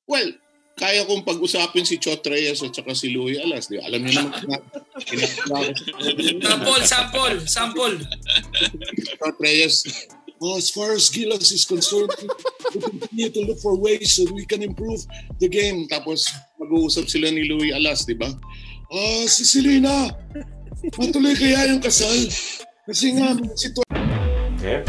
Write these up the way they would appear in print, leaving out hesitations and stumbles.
Well, kaya kong pag-usapin si Chiqui Reyes at saka si Louie Alas. Di ba? Alam niyo naman. Sample. Chiqui Reyes, as far as Gilas is concerned, we continue to look for ways so we can improve the game. Tapos mag-uusap sila ni Louie Alas, di ba? Si Selena, matuloy kaya yung kasal? Kasi nga, Okay.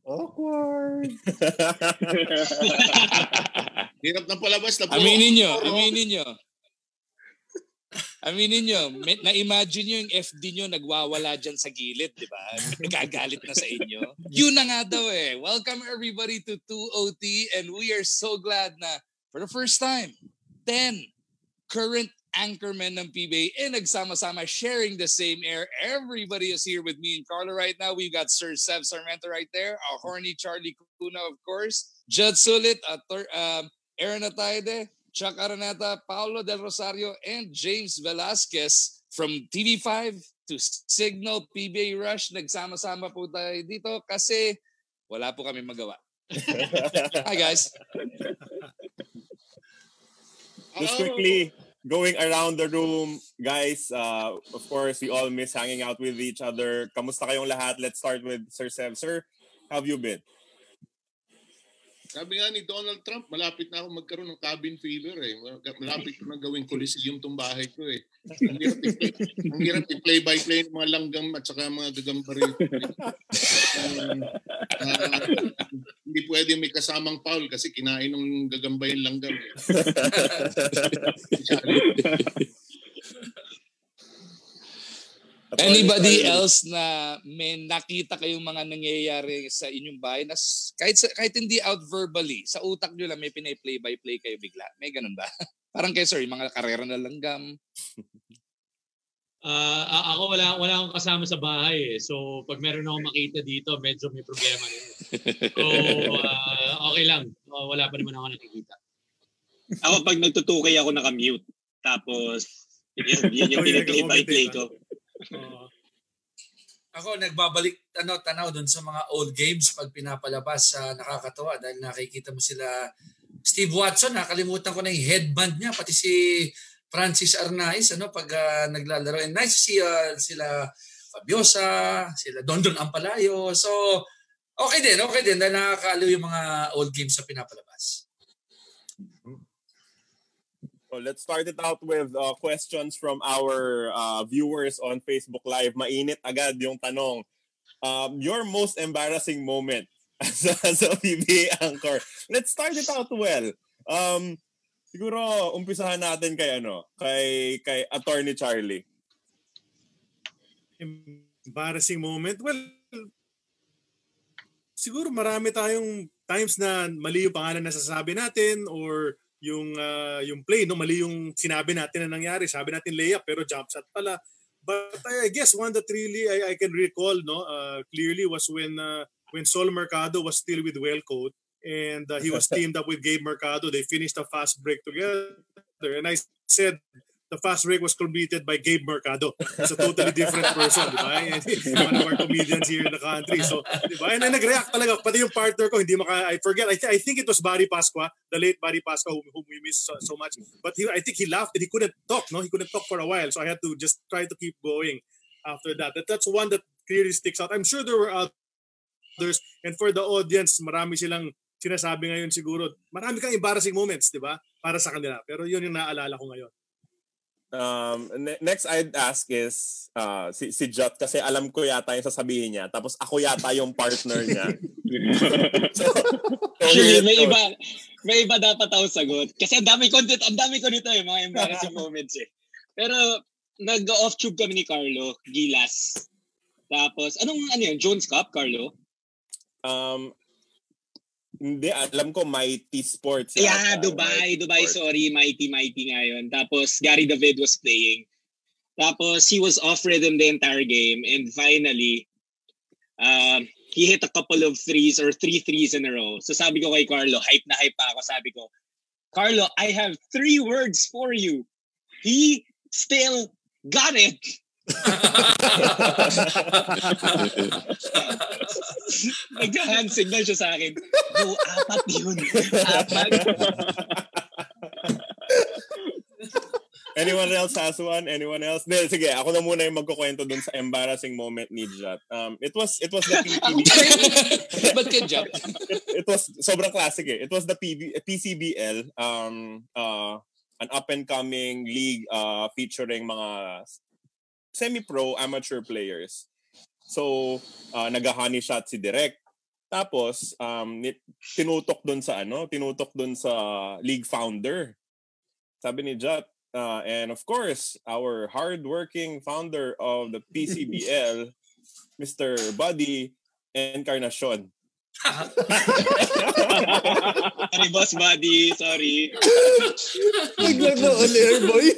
Awkward. Hirap na palabas na po. Aminin nyo, na-imagine nyo yung FD nyo nagwawala dyan sa gilid, di ba? Nagagalit na sa inyo. Yun na nga daw eh. Welcome everybody to 2OT and we are so glad na for the first time, 10 current anchormen ng PBA and nagsama-sama sharing the same air. Everybody is here with me and Carlo right now. We've got Sir Sev Sarmenta right there, our horny Charlie Cuna, of course, Jutt Sulit, Araneta, Araneta, Paolo Del Rosario, and James Velasquez from TV5 to Signal PBA Rush. Nagsama-sama po tayo dito kasi wala po kami magawa. Hi guys. Just quickly, going around the room, guys, of course, we all miss hanging out with each other. Kamusta kayong lahat? Let's start with Sir Sev. Sir, how have you been? Sabi nga ni Donald Trump, malapit na ako magkaroon ng cabin fever eh. Malapit ko na gawing Coliseum tong bahay ko eh. Ang hirap i-play-by-play ng mga langgam at saka mga gagambari. Hindi pwede may kasamang foul kasi kinain ng gagambay yung langgam eh. Anybody else na may nakita kayong mga nangyayari sa inyong bahay na kahit hindi out verbally, sa utak nyo lang may pinay-play-by-play kayo bigla? May ganun ba? Parang kayo, sir, yung mga karera na langgam. Ako wala akong kasama sa bahay eh. So pag meron akong makita dito, medyo may problema rin. So okay lang. Wala pa naman ako nakikita. Ako pag nagtutukay ako naka-mute. Tapos yun yung pinay-play-by-play ko. Ako nagbabalik tanaw doon sa mga old games pag pinapalabas, nakakatawa dahil nakikita mo sila Steve Watson, nakalimutan ko na yung headband niya, pati si Francis Arnaiz pag naglalaro, and nice to see sila Fabiosa, sila Dondon Ampalayo. So okay din dahil nakakaaliw yung mga old games sa pinapalabas. So let's start it out with questions from our viewers on Facebook Live. Mainit agad yung tanong. Your most embarrassing moment as a PBA anchor. Let's start it out well. Siguro umpisahan natin kay Attorney Charlie. Embarrassing moment? Well, siguro marami tayong times na mali yung pangalan na sasabi natin or yung play, mali yung sinabi natin na nangyari. Sabi natin layup pero jump shot pala. But I guess one that really I can recall clearly was when Sol Mercado was still with Wellcoat and he was teamed up with Gabe Mercado. They finished a fast break together and I said the fast break was completed by Gabe Mercado. It's a totally different person, di ba? One of our comedians here in the country. So, di ba? And nag-react talaga. Pati yung partner ko, I forget. I think it was Barry Pasqua, the late Barry Pasqua, whom we miss so much. But I think he laughed and he couldn't talk, no? He couldn't talk for a while. So I had to just try to keep going after that. That's one that clearly sticks out. I'm sure there were others. And for the audience, marami silang sinasabi ngayon siguro. Marami kang embarrassing moments, di ba? Para sa kanila. Pero yun yung naalala ko ngayon. Next I'd ask is si Jutt kasi alam ko yata yung sasabihin niya tapos ako yata yung partner niya. so Actually, may iba dapat ako sagot kasi ang dami ko nito mga embarrassing moments eh. Pero nag-off tube kami ni Carlo Gilas. Tapos ano yun, Jones Cup, Carlo? Hindi, alam ko Mighty Sports. Yeah, Dubai, sorry. Mighty nga yun. Tapos Gary David was playing. Tapos he was off rhythm the entire game. And finally, he hit a couple of threes or 3 threes in a row. So sabi ko kay Carlo, hype na hype pa ako. Sabi ko, Carlo, I have 3 words for you. He still got it. Nag-hand signal siya sa akin. Go, 4 yun. 4. Anyone else has one? Anyone else? Then, sige, ako na muna yung magkukwento dun sa embarrassing moment ni Jutt. It was the PCB. Ba't kay Jutt? It was sobrang classic eh. It was the PCBL, an up-and-coming league featuring mga semi-pro amateur players. So, nag-honey shot si Direk. Tapos, tinutok dun sa league founder. Sabi ni Jutt, and of course, our hard-working founder of the PCBL, Mr. Buddy Encarnacion. Sorry, Boss Buddy. Sorry. Naglag na on-air, boy.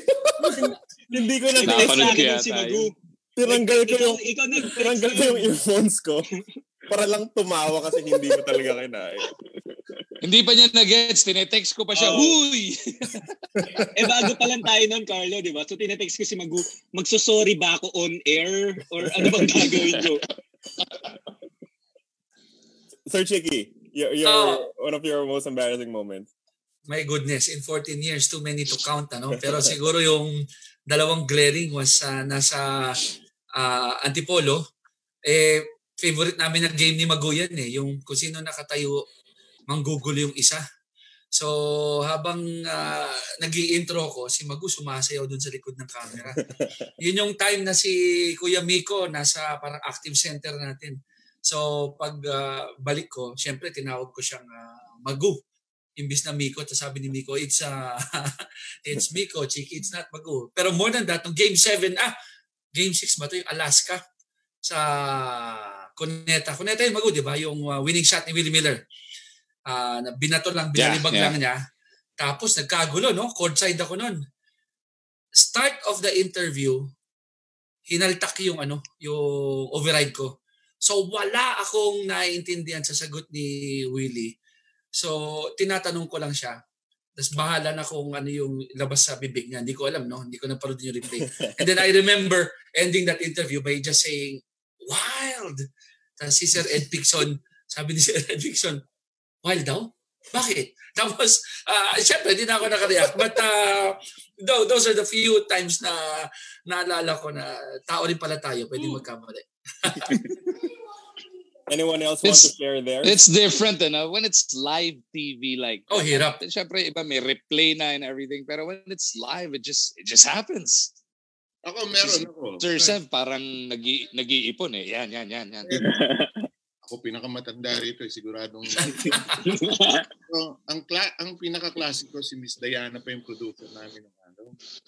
Hindi ko napanood si Magoo. Tinanggal ko yung earphones ko para lang tumawa kasi hindi ko talaga kinain. Hindi pa niya na-gets. Tinetext ko pa siya, huy! Bago pa lang tayo nun, Carlo, di ba? So, tinetext ko si Magoo, magsusorry ba ako on air? Or ano bang gagawin ko? Sir Chiqui, you're one of your most embarrassing moments. My goodness, in 14 years, too many to count. Pero siguro yung dalawang glaring was nasa Antipolo. Favorite namin na game ni Magoo yan eh. Yung kung sino nakatayo, manggugulo yung isa. So habang nag-i-intro ko, si Magoo sumasayaw dun sa likod ng camera. Yun yung time na si Kuya Miko nasa parang active center natin. So pag balik ko, syempre tinawag ko siyang Magoo. Imbis na Miko, tapos sabi ni Miko, it's Miko, Chiqui, it's not Magoo. Pero more than that, nung Game 7, Game 6 ba ito, yung Alaska, sa Cuneta. Cuneta yung Magoo, di ba? Yung winning shot ni Willie Miller. Binato lang, binalibag lang niya. Tapos nagkagulo, no? Courtside ako nun. Start of the interview, hinaltak yung override ko. So wala akong naiintindihan sa sagot ni Willie. So, tinatanong ko lang siya. Tapos bahala na kung ano yung labas sa bibig niya. Hindi ko alam, no? Hindi ko naparod yung replay. And then I remember ending that interview by just saying, wild! Tapos si Sir Ed Picson, sabi ni Sir Ed Picson, wild daw? Bakit? Tapos, syempre, hindi na ako nakareact. But those are the few times na naalala ko na tao rin pala tayo, pwede magkamali. Anyone else want to share there? It's different, when it's live TV, like hirap. Syempre, iba may replay na and everything, pero when it's live, it just happens. Ako meron ako. Sir Sev, parang nag-iipon eh. Yan. Ako pinakamatanda rito, siguradong. So, ang pinaka-classic ko si Miss Diana pa yung producer namin ng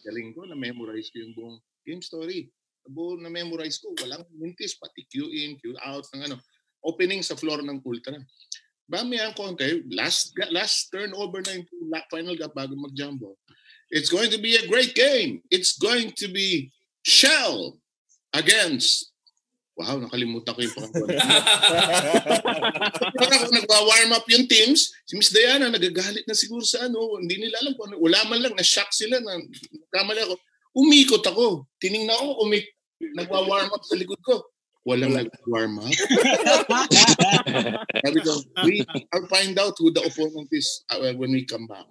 galing ko, na-memorize ko yung buong game story. Buong na-memorize ko, walang mintis, pati Q in, Q out, ng opening sa floor ng Ultra. Bamihan konti, last turnover na yung final gap bago mag-jumbo. It's going to be a great game. It's going to be Shell against... Wow, nakalimutan ko yung pangalan. Nagwa-warm up yung teams. Si Miss Diana, nagagalit na siguro sa hindi nila alam kung wala man lang, na-shock sila. Kamali ako. Umikot ako. Tinignan ako, nagwa-warm up sa likod ko. Walang nag-warm up. Sabi ko, I'll find out who the opponent is when we come back.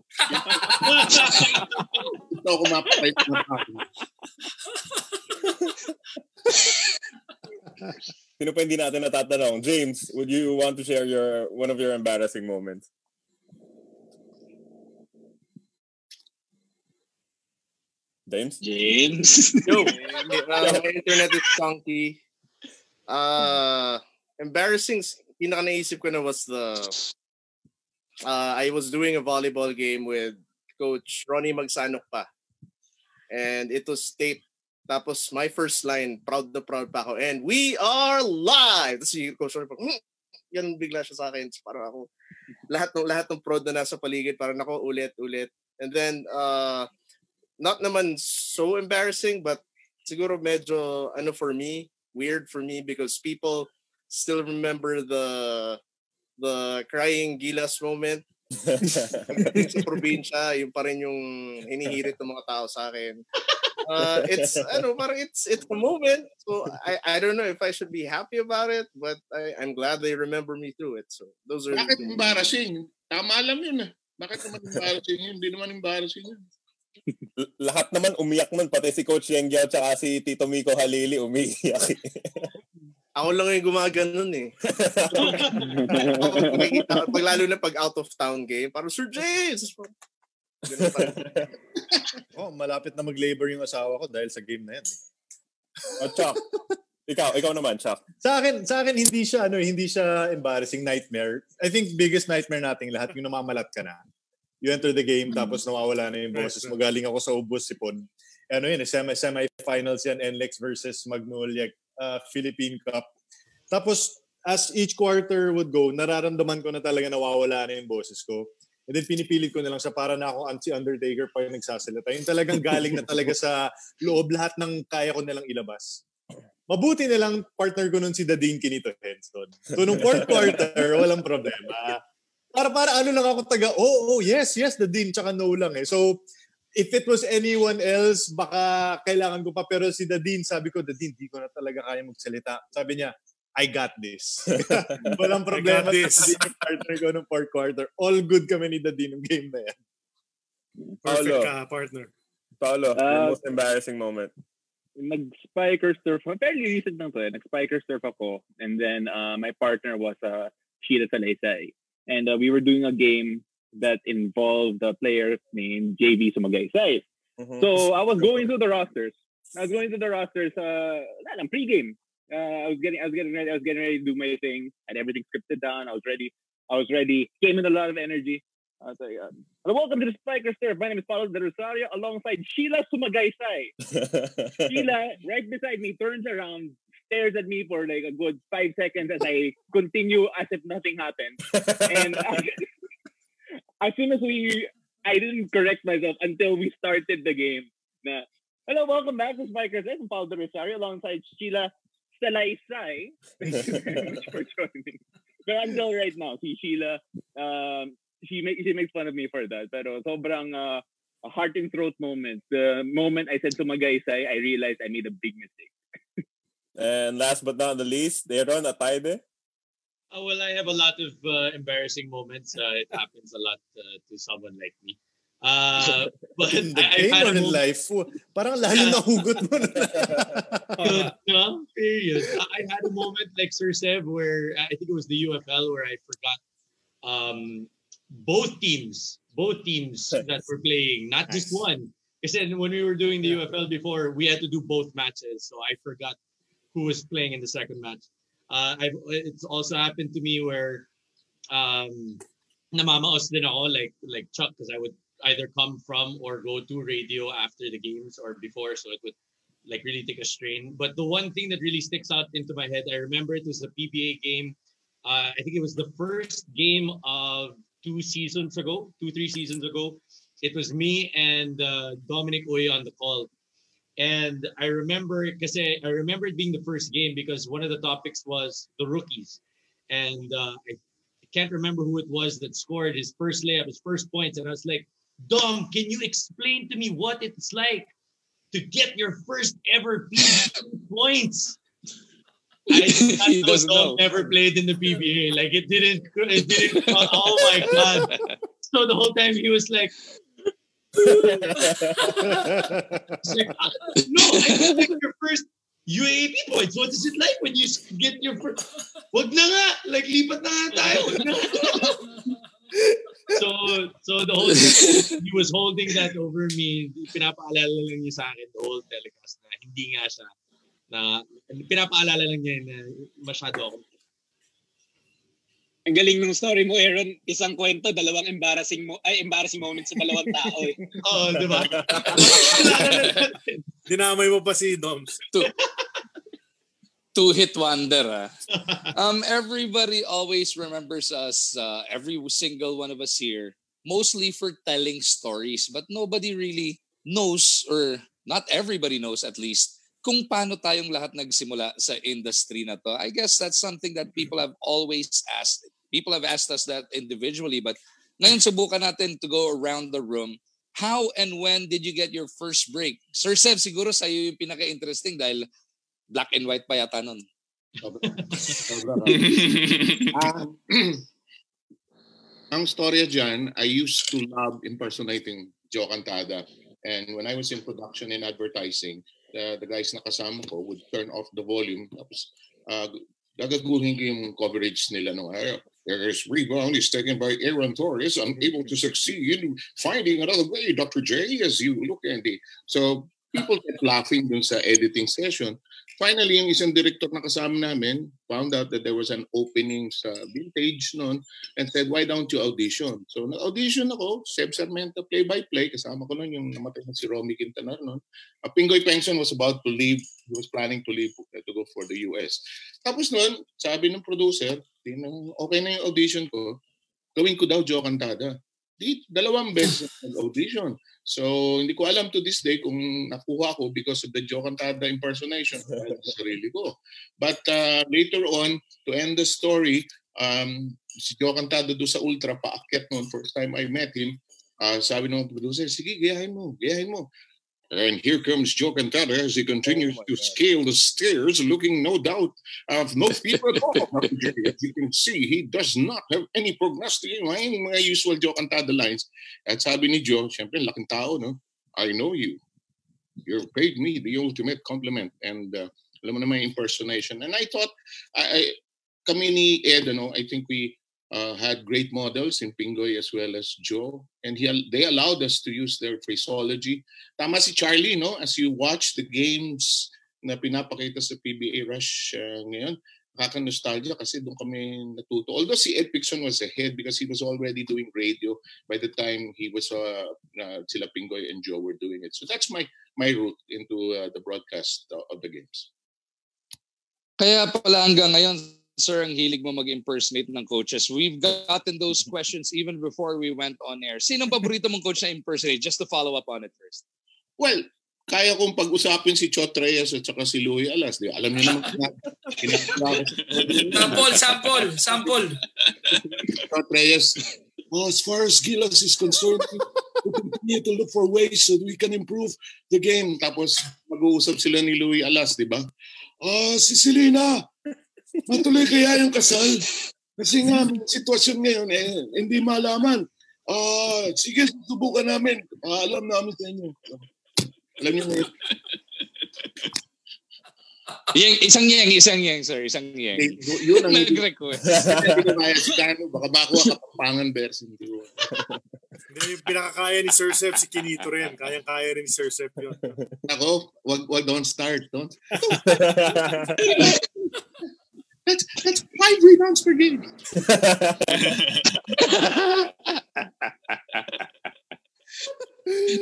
Ito ako mapapait na ako. Sino pa hindi natin natatanong? James, would you want to share one of your embarrassing moments? James? Yo, my internet is funky. Embarrassing, pinaka-naisip ko na was I was doing a volleyball game with Coach Ronnie Magsanok pa. And it was taped. Tapos my first line, proud pa ako. And we are live! Tapos si Coach Ronnie, yan bigla siya sa akin. Parang ako, lahat ng prod na nasa paligid parang nako ulit. And then not naman so embarrassing but siguro medyo for me, weird for me because people still remember the crying Gilas moment. Sa probinsya, yung pa rin yung hinihirit ng mga tao sa akin. It's a moment. So I don't know if I should be happy about it, but I'm glad they remember me through it. So those are. Bakit embarrassing? Tama lang yun ah. Bakit naman embarrassing yun? Hindi naman embarrassing yun. Lahat naman umiyak nun, pati si Coach Yengyao tsaka si Tito Miko Halili umiyak. Ako lang yung gumaganon eh. Pag lalo na pag out of town game, parang Sir James! Malapit na mag-labor yung asawa ko dahil sa game na yan. Chuck, ikaw naman, Chuck. Sa akin hindi siya embarrassing nightmare. I think biggest nightmare nating lahat yung namamalat ka na. You enter the game tapos nawawala na yung boses mo. Galing ako sa Ubos Sipon. Semi-finals yan, NLEX versus Magnolia Philippine Cup. Tapos as each quarter would go, nararamdaman ko na talaga nawawala na yung boses ko. And then pinipilit ko na lang sa para na ako si Undertaker pa yung nagsasalita. Yung talagang galing na talaga sa loob, lahat ng kaya ko na lang ilabas. Mabuti na lang partner ko nun si Dadine Kinito Henston. So nung fourth quarter, walang problema. Para ano lang ako yes, Dadine, tsaka no lang eh. So if it was anyone else, baka kailangan ko pa. Pero si Dadine, sabi ko, Dadine, di ko na talaga kaya magsalita. Sabi niya, I got this. Walang problema. Dadine yung partner ko nung fourth quarter. All good kami ni Dadine ng game na yan. Perfect ka, partner. Paolo, your most embarrassing moment. Nag-spiker surf. Fairly recent lang to eh. Nag-spiker surf ako. And then my partner was Sheila Salaysay. And we were doing a game that involved a player named JV Sumagaysay. Mm-hmm. So I was going through the rosters. Pre-game. I was getting ready to do my thing. Had everything scripted down. I was ready. Came in a lot of energy. I was like, welcome to the Spiker Surf. My name is Paolo Del Rosario alongside Sheila Sumagaysay. Sheila, right beside me, turns around, stares at me for like a good 5 seconds as I continue as if nothing happened. And as soon as I didn't correct myself until we started the game. Hello, welcome back to Spiker Surf. I'm Paolo Del Rosario alongside Sheila Salaysay. Thank you very much for joining. But until right now, si Sheila, she makes fun of me for that. Pero sobrang a heart and throat moment. The moment I said Sumagaysay, I realized I made a big mistake. And last but not the least, Aaron, Atayde. Well, I have a lot of embarrassing moments. It happens a lot to someone like me. But in the game or in life? Parang lalo nahugot mo na. No, period. I had a moment like Sir Sev where I think it was the UFL where I forgot both teams that were playing, not just one. Because when we were doing the UFL before, we had to do both matches. So I forgot who was playing in the second match. It's also happened to me where namamaos din ako like Chuck, because I would either come from or go to radio after the games or before, so it would like really take a strain. But the one thing that really sticks out into my head, I remember it was the PBA game. I think it was the first game of 3 seasons ago. It was me and Dominic Uy on the call. And I remember it being the first game because one of the topics was the rookies. And I can't remember who it was that scored his first layup, his first points. And I was like, Dom, can you explain to me what it's like to get your first ever PBA points? I Dom never played in the PBA. Like it didn't. Oh my God! So the whole time he was like, no, I get your first UAAP points. What is it like when you get your first? Wag na nga, like lipat na nga tayo. So the whole time he was holding that over me. Pinapaalala lang niya sa akin the whole telecast na hindi nga siya na pinapaalala lang niya na masyado ako. Ang galing ng story mo, Aaron. Isang kwento, dalawang embarrassing moments sa dalawang tao eh. Oo, di ba? Dinamay mo pa si Doms. Two-hit wonder. Everybody always remembers us, every single one of us here, mostly for telling stories. But nobody really knows, or not everybody knows at least, kung paano tayong lahat nagsimula sa industry na to. I guess that's something that people have always asked. People have asked us that individually, but ngayon subukan natin to go around the room. How and when did you get your first break? Sir Sev, siguro sa'yo yung pinaka-interesting dahil black and white pa yata nun. Ang storya dyan, I used to love impersonating Joe Cantada. And when I was in production and advertising, the guys na kasama ko would turn off the volume. Tapos, gagaguhin ko yung coverage nila nung araw. There's rebound is taken by Aaron Torres, unable to succeed in finding another way, Dr. J, as you look, Andy. So, people kept laughing dun sa editing session. Finally, yung isang director na kasama namin found out that there was an opening sa Vintage noon and said, why don't you audition? So, nag-audition ako, Sev Sarmenta, play-by-play. Kasama ko noon yung namatay na si Romy Quintanar noon. Pingoy Pension was about to leave. He was planning to leave to go for the US. Tapos noon, sabi ng producer, okay na yung audition ko, gawin ko daw Joe Cantada. Dalawang beses nag-audition. So, hindi ko alam to this day kung nakuha ko because of the Joe Cantada impersonation sa sarili ko. But later on, to end the story, si Joe Cantada doon sa Ultra, paakyat noon, first time I met him, sabi ng producer, sige, gayahin mo. And here comes Joe Cantada as he continues to scale the stairs, looking no doubt of no fear at all. As you can see, he does not have any prognosticating, mga usual Joe Cantada lines. At sabi ni Joe, syempre, laking tao, no? I know you. You paid me the ultimate compliment. And alam mo naman yung impersonation. And I thought, kami ni Ed, I think we had great models in Pingoy as well as Joe. And they allowed us to use their phraseology. Tama si Charlie, no? As you watch the games na pinapakita sa PBA Rush ngayon, nakaka-nostalgia kasi doon kami natuto. Although si Ed Picson was ahead because he was already doing radio by the time he was, sila Pingoy and Joe were doing it. So that's my route into the broadcast of the games. Kaya pala hanggang ngayon, sir, ang hilig mo mag-impersonate ng coaches. We've gotten those questions even before we went on air. Sinong paborito mong coach na impersonate? Just to follow up on it first. Well, kaya kong pag-usapin si Chiqui Reyes at saka si Louie Alas. Di, alam niyo naman. Sample. Chiqui Reyes, as far as Gilas is concerned, we continue to look for ways so we can improve the game. Tapos mag-uusap sila ni Louie Alas, di ba? Si Selena, matuloy kaya yung kasal? Kasi nga, sitwasyon ngayon, hindi malaman. Sige, subukan namin. Alam namin sa inyo. Alam niyo ngayon. Isang yang, sir. Isang yang. Yun ang nag-request. Hindi ko kaya si Cano. Baka makuha ka pampangan version. Yung pinakakaya ni Sir Sev, si Kinito rin. Kayang-kaya rin ni Sir Sev yun. Ako, wag don't start. Don't. That's 5 rebounds per game.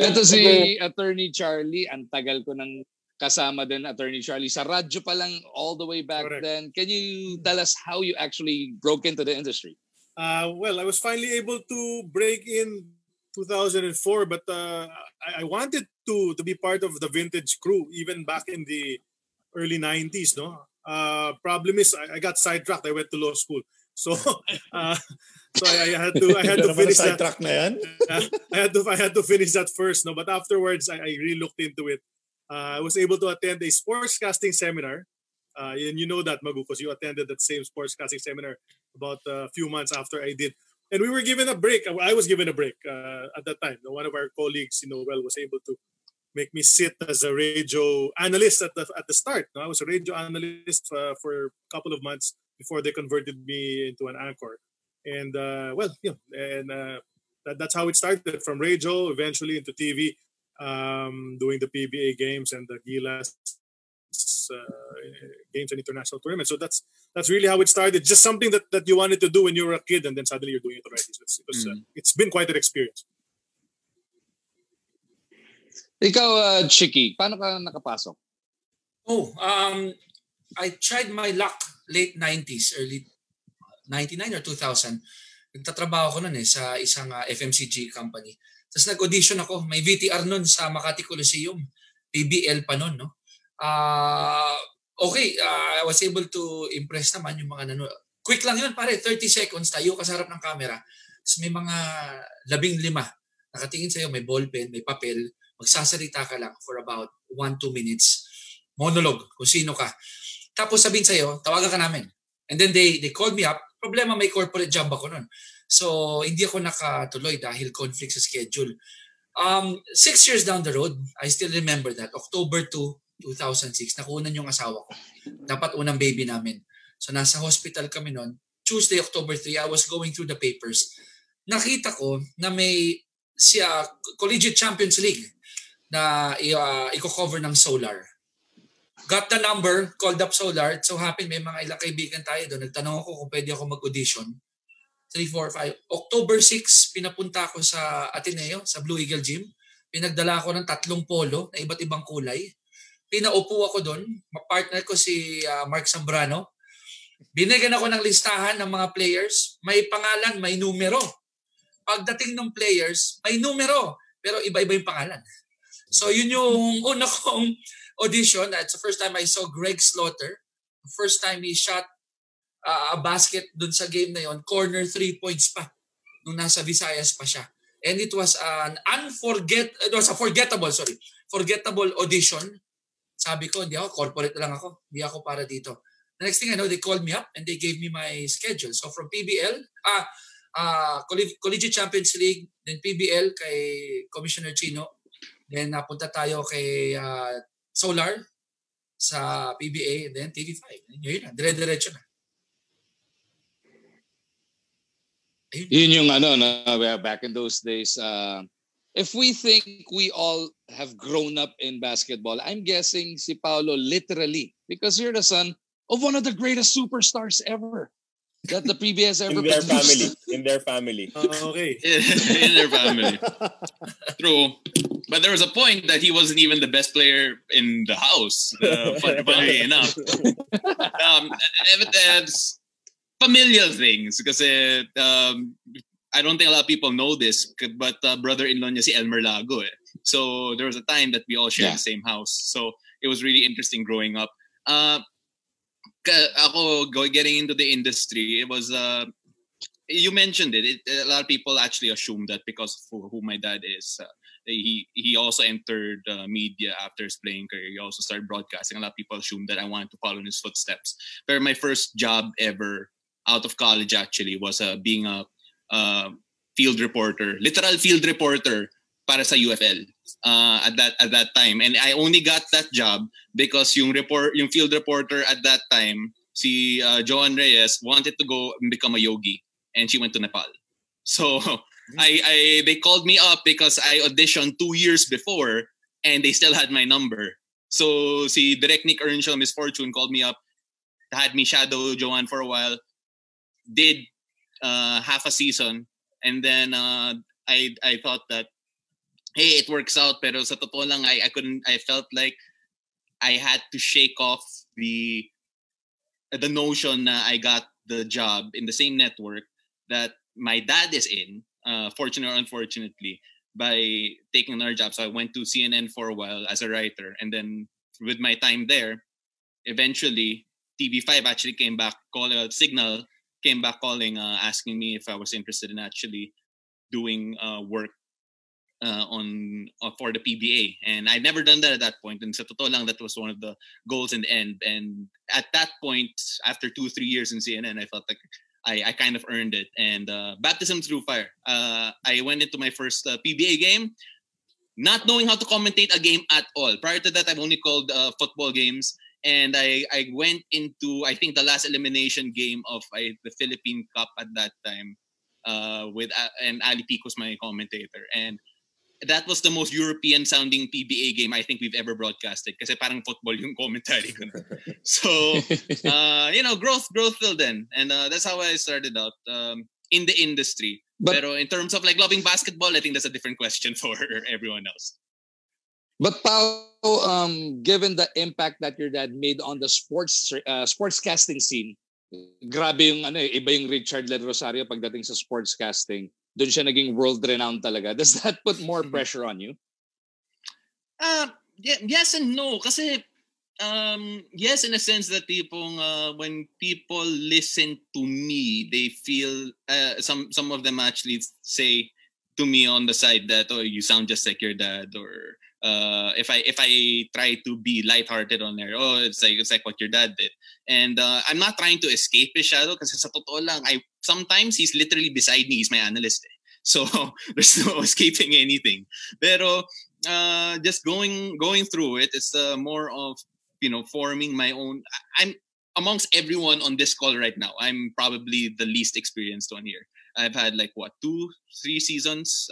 Ito si Attorney Charlie. Ang tagal ko nang kasama din, Attorney Charlie. Sa radyo pa lang all the way back then. Can you tell us how you actually broke into the industry? Well, I was finally able to break in 2004, but I wanted to be part of the vintage crew even back in the early 90s, no? Problem is I got sidetracked. I went to law school. So I had to finish that. Na yan? I had to finish that first, no? But afterwards I really looked into it. I was able to attend a sportscasting seminar. And you know that, Magoo, because you attended that same sportscasting seminar about a few months after I did. And we were given a break. I was given a break at that time. One of our colleagues, was able to make me sit as a radio analyst at the start. I was a radio analyst for a couple of months before they converted me into an anchor. And that's how it started, from radio eventually into TV, doing the PBA games and the Gilas games and international tournaments. So that's really how it started. Just something that you wanted to do when you were a kid, and then suddenly you're doing it already. So it's been quite an experience. Ikaw, Chiqui, paano ka nakapasok? I tried my luck late 90s, early 99 or 2000. Nagtatrabaho ko noon sa isang FMCG company. Tapos nag-audition ako. May VTR noon sa Makati Coliseum. PBL pa noon, no? Okay, I was able to impress naman yung mga nanonood. Quick lang yun, pare. 30 seconds, tayo ka sa harap ng camera. Tapos may mga 15 nakatingin sa'yo, may ballpen, may papel. Magsasalita ka lang for about 1-2 minutes. Monologue, kung sino ka. Tapos sabihin sa'yo, tawagan ka namin. And then they called me up. Problema, may corporate job ako nun. So, hindi ako nakatuloy dahil conflict sa schedule. 6 years down the road, I still remember that. October 2, 2006, nakunan yung asawa ko. Dapat unang baby namin. So, nasa hospital kami nun. Tuesday, October 3, I was going through the papers. Nakita ko na may Collegiate Champions League na i-cover ng Solar. Got the number, called up Solar. It so happened, may mga ilang kaibigan tayo doon. Nagtanong ako kung pwede ako mag-audition. 3, 4, 5. October 6, pinapunta ako sa Ateneo, sa Blue Eagle Gym. Pinagdala ako ng 3 polo na iba't ibang kulay. Pinaupo ako doon. Partner ko si Mark Zambrano. Binigyan ako ng listahan ng mga players. May pangalan, may numero. Pagdating ng players, may numero. Pero iba-iba yung pangalan. So yun yung una kong audition. It's the first time I saw Greg Slaughter. The first time he shot a basket dun sa game na yon, corner 3 points pa nung nasa Visayas pa siya. And it was forgettable audition. Sabi ko, hindi ako, corporate lang ako. Hindi ako para dito. The next thing I know, they called me up and they gave me my schedule. So from PBL, Collegiate Champions League, then PBL kay Commissioner Chino. Then napunta tayo kay Solar sa PBA, and then TV5. Yun na, dire-diretso na. Yun yung back in those days. If we think we all have grown up in basketball, I'm guessing si Paolo literally, because you're the son of one of the greatest superstars ever that the PBA has ever produced. In their family. Okay. In their family. True. But there was a point that he wasn't even the best player in the house, funnily enough. It's familial things kasi I don't think a lot of people know this, but brother-in-law niya si Elmer Lago. So there was a time that we all shared the same house. So it was really interesting growing up. Ako getting into the industry, it was you mentioned it. A lot of people actually assume that because of who my dad is. He also entered media after his playing career. He also started broadcasting. A lot of people assumed that I wanted to follow in his footsteps. But my first job ever out of college actually was being a field reporter, literal field reporter para sa UFL at that time. And I only got that job because yung field reporter at that time, si Joan Reyes, wanted to go and become a yogi, and she went to Nepal. So they called me up because I auditioned 2 years before and they still had my number. So si Direct Nick Earnshaw, Miss Fortune, called me up, had me shadow Joanne for a while, did half a season, and then I thought that, hey, it works out, pero sa totoo lang, I felt like I had to shake off the notion na I got the job in the same network that my dad is in, fortunately or unfortunately, by taking another job. So I went to CNN for a while as a writer. And then with my time there, eventually, TV5 actually came back, Signal came back calling, asking me if I was interested in actually doing work for the PBA. And I'd never done that at that point. And sa totoo lang, that was one of the goals in the end. And at that point, after 2-3 years in CNN, I felt like I kind of earned it. And baptism through fire. I went into my first PBA game not knowing how to commentate a game at all. Prior to that, I've only called football games. And I went into, I think, the last elimination game of the Philippine Cup at that time and Ali Pico's my commentator. And that was the most European-sounding PBA game I think we've ever broadcasted kasi parang football yung commentary ko. So, growth till then. And that's how I started out in the industry. Pero in terms of like loving basketball, I think that's a different question for everyone else. But Pao, given the impact that your dad made on the sportscasting scene, grabe yung iba yung Richard Del Rosario pagdating sa sportscasting. Doon siya naging world-renowned talaga. Does that put more pressure on you? Yes and no. Kasi, yes, in a sense that when people listen to me, they feel, some of them actually say to me on the side that, oh, you sound just like your dad, or if I try to be lighthearted on there, oh, it's like what your dad did. And I'm not trying to escape his shadow kasi sa totoo lang, sometimes he's literally beside me. He's my analyst. So there's no escaping anything. Pero just going through it, it's more of, forming my own. I'm amongst everyone on this call right now, I'm probably the least experienced one here. I've had 2-3 seasons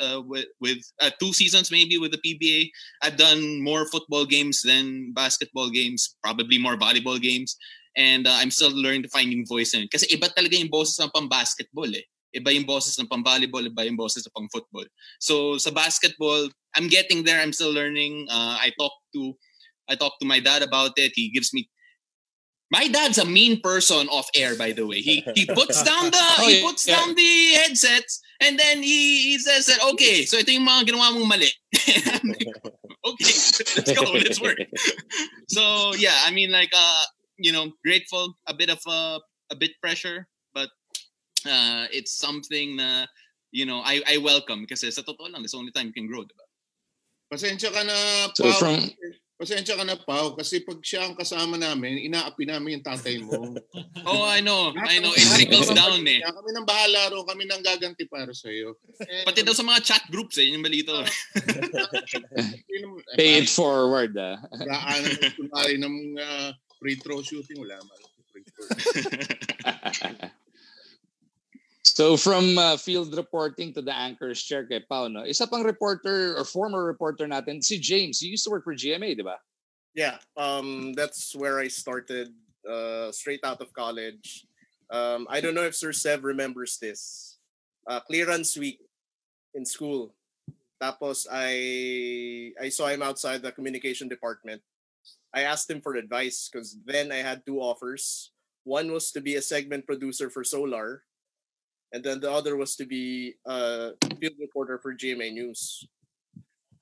with 2 seasons maybe with the PBA. I've done more football games than basketball games, probably more volleyball games, and I'm still learning to finding voice in it. Kasi iba talaga yung boses ng pang-basketball eh. Iba yung boses ng pang-volleyball, iba yung boses ng pang-football. So sa basketball, I'm getting there. I'm still learning. I talk to my dad about it. He gives me. My dad's a mean person off air, by the way. He puts down the headsets and then he says that, okay, so ito yung mga ginawa mong mali. Okay, let's go, let's work. So yeah, I mean, grateful, a bit pressure, but it's something na, I welcome kasi sa totoo lang, it's the only time you can grow, diba? Pasensya ka na, Pao, kasi pag siya ang kasama namin, inaapi namin yung tatay mo. Oh, I know. It trickles down eh. Kami nang bahala ro, kami nang gaganti para sa'yo. Pati daw sa mga chat groups yun yung balito. Pay it forward. Raan ang kunwari ng free throw shooting, wala man. So from field reporting to the anchor's chair kay Pao, no? Isa pang reporter or former reporter natin, si James. He used to work for GMA, di ba? Yeah, that's where I started straight out of college. I don't know if Sir Sev remembers this. Clearance week in school. Tapos I saw him outside the communication department. I asked him for advice because then I had 2 offers. One was to be a segment producer for Solar. And then the other was to be a field reporter for GMA News.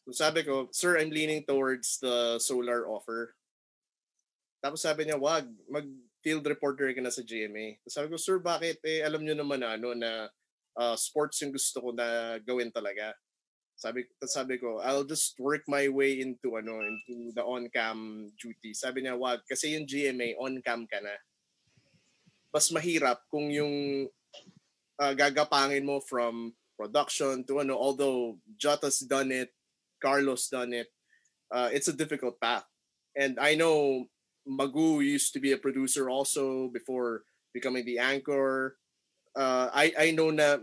So sabi ko, sir, I'm leaning towards the Solar offer. Tapos sabi niya, wag, mag-field reporter ka na sa GMA. Tapos sabi ko, sir, bakit? Alam niyo naman na sports yung gusto ko na gawin talaga. Sabi ko, I'll just work my way into the on-cam duty. Sabi niya, wag, kasi yung GMA, on-cam ka na. Mas mahirap kung yung gagapangin mo from production to although Jutt has done it, Carlo's done it, it's a difficult path. And I know Magoo used to be a producer also before becoming the anchor. I know na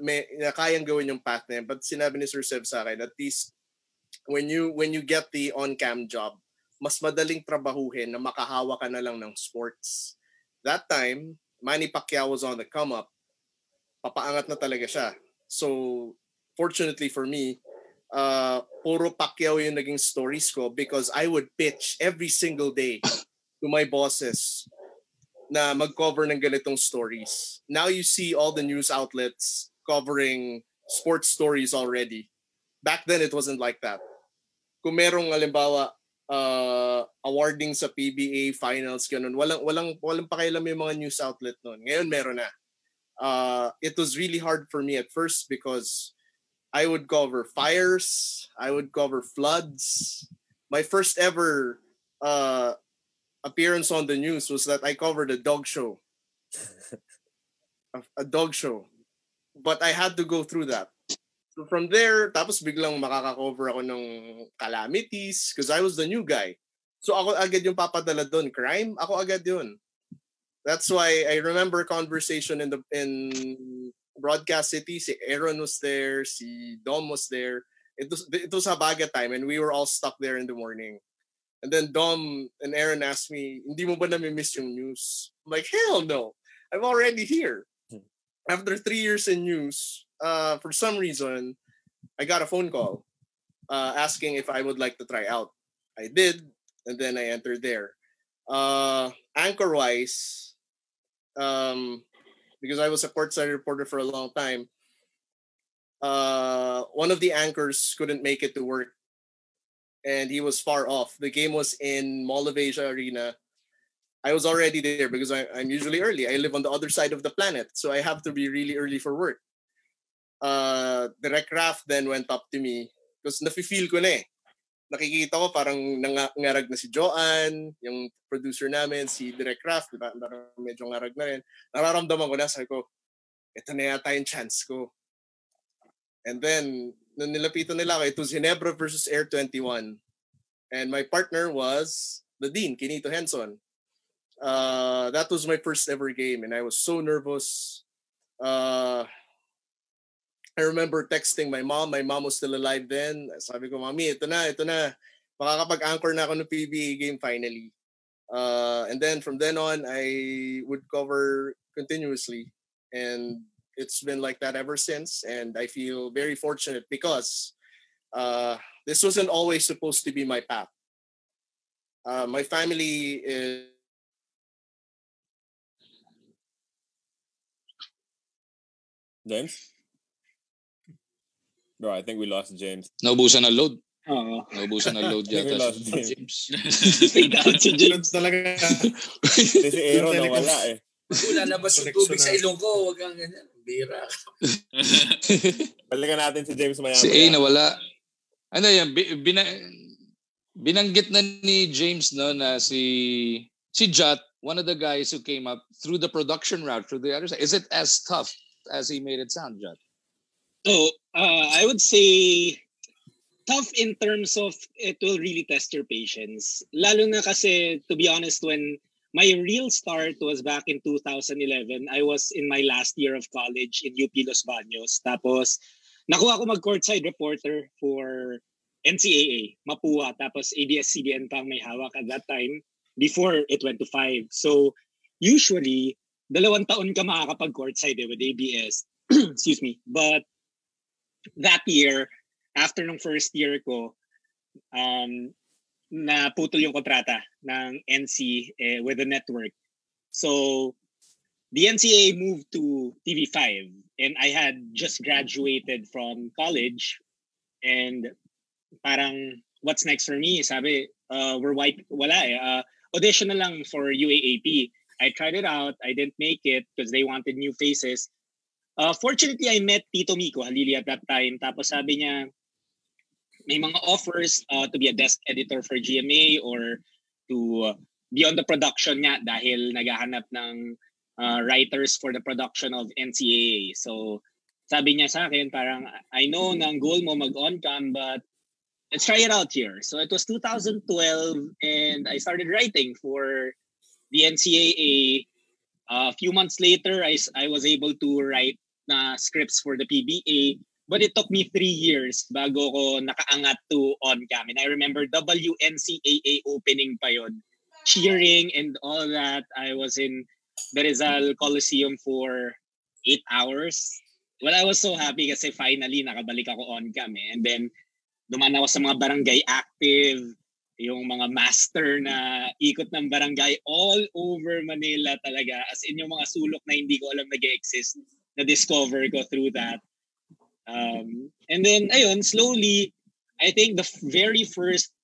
kayang gawin yung path na yan, but sinabi ni Sir Sev sa akin, at least when you get the on-cam job, mas madaling trabahuhin na makahawa ka na lang ng sports. That time, Manny Pacquiao was on the come up. Papaangat na talaga siya. So, fortunately for me, puro Pacquiao yung naging stories ko because I would pitch every single day to my bosses na mag-cover ng ganitong stories. Now you see all the news outlets covering sports stories already. Back then, it wasn't like that. Kung merong, halimbawa, awarding sa PBA finals, ganun, walang pakialam yung mga news outlet nun. Ngayon, meron na. It was really hard for me at first because I would cover fires, I would cover floods. My first ever appearance on the news was that I covered a dog show. A dog show. But I had to go through that. So from there, tapos biglang makaka-cover ako ng calamities because I was the new guy. So ako agad yung papadala doon. Crime, ako agad yun. That's why I remember conversation in Broadcast City. Si Aaron was there, si Dom was there. It was Habaga time and we were all stuck there in the morning. And then Dom and Aaron asked me, hindi mo ba nami-miss yung news? I'm like, hell no. I'm already here. After 3 years in news, for some reason, I got a phone call asking if I would like to try out. I did, and then I entered there. Anchor-wise, because I was a courtside reporter for a long time, one of the anchors couldn't make it to work, and he was far off. The game was in Mall of Asia Arena. I was already there because I'm usually early. I live on the other side of the planet, so I have to be really early for work. Direct Raf then went up to me because nafe-feel ko na eh. Nakikita ko parang nangarag na si Joanne, yung producer namin, si Direct Raf, diba? Parang medyo ngarag na rin. Nararamdaman ko na, sabi ko, ito na yata yung chance ko. And then, nung nilapitan nila ako, it was Ginebra versus Air 21. And my partner was the Dean, Kinito Henson. That was my first ever game and I was so nervous. I remember texting my mom. My mom was still alive then. Sabi ko, Mami, ito na. Makakapag-anchor na ako ng PBA game finally. And then from then on, I would cover continuously. And it's been like that ever since. And I feel very fortunate because this wasn't always supposed to be my path. My family is... James? Bro, I think we lost James. Naubusan na load. Oo. Naubusan na load I think we yata lost si James. Fade out si James. Talaga. Kasi si Aaron nawala eh. Kung lalabas yung tubig sa ilong ko, wag kang ganyan. Bira. Balikan natin si James maya. Si A nawala. Ano yan? Binanggit na ni James no na si Jutt, one of the guys who came up through the production route, through the other side. Is it as tough as he made it sound, Jutt? So, I would say tough in terms of it will really test your patience. Lalo na kasi, to be honest, when my real start was back in 2011, I was in my last year of college in UP Los Baños. Tapos, nakuha ko mag-courtside reporter for NCAA, Mapua. Tapos, ABS-CBN pa ang may hawak at that time before it went to 5. So, usually, 2 taon ka makakapag-courtside with ABS. Excuse me. But, that year, after nung first year ko, naputol yung kontrata ng NC with the network. So, the NCAA moved to TV5 and I had just graduated from college and parang, what's next for me? Sabi, wala eh. Audition na lang for UAAP. I tried it out. I didn't make it because they wanted new faces. Fortunately, I met Tito Mico Halili at that time. Tapos sabi niya, may mga offers to be a desk editor for GMA or to be on the production niya dahil naghahanap ng writers for the production of NCAA. So sabi niya sa akin, parang, I know na ang goal mo mag-on-cam, but let's try it out here. So it was 2012 and I started writing for the NCAA. A few months later, I was able to write scripts for the PBA, but it took me 3 years bago ko nakaangat to on-cam. And I remember WNCAA opening pa yun. Cheering and all that. I was in the Rizal Coliseum for 8 hours. Well, I was so happy kasi finally nakabalik ako on-cam eh. And then, dumaan ako sa mga barangay active, yung mga master na ikot ng barangay all over Manila talaga. As in yung mga sulok na hindi ko alam nag-exist. Na-discover ko through that. And then, ayun, slowly, I think the very first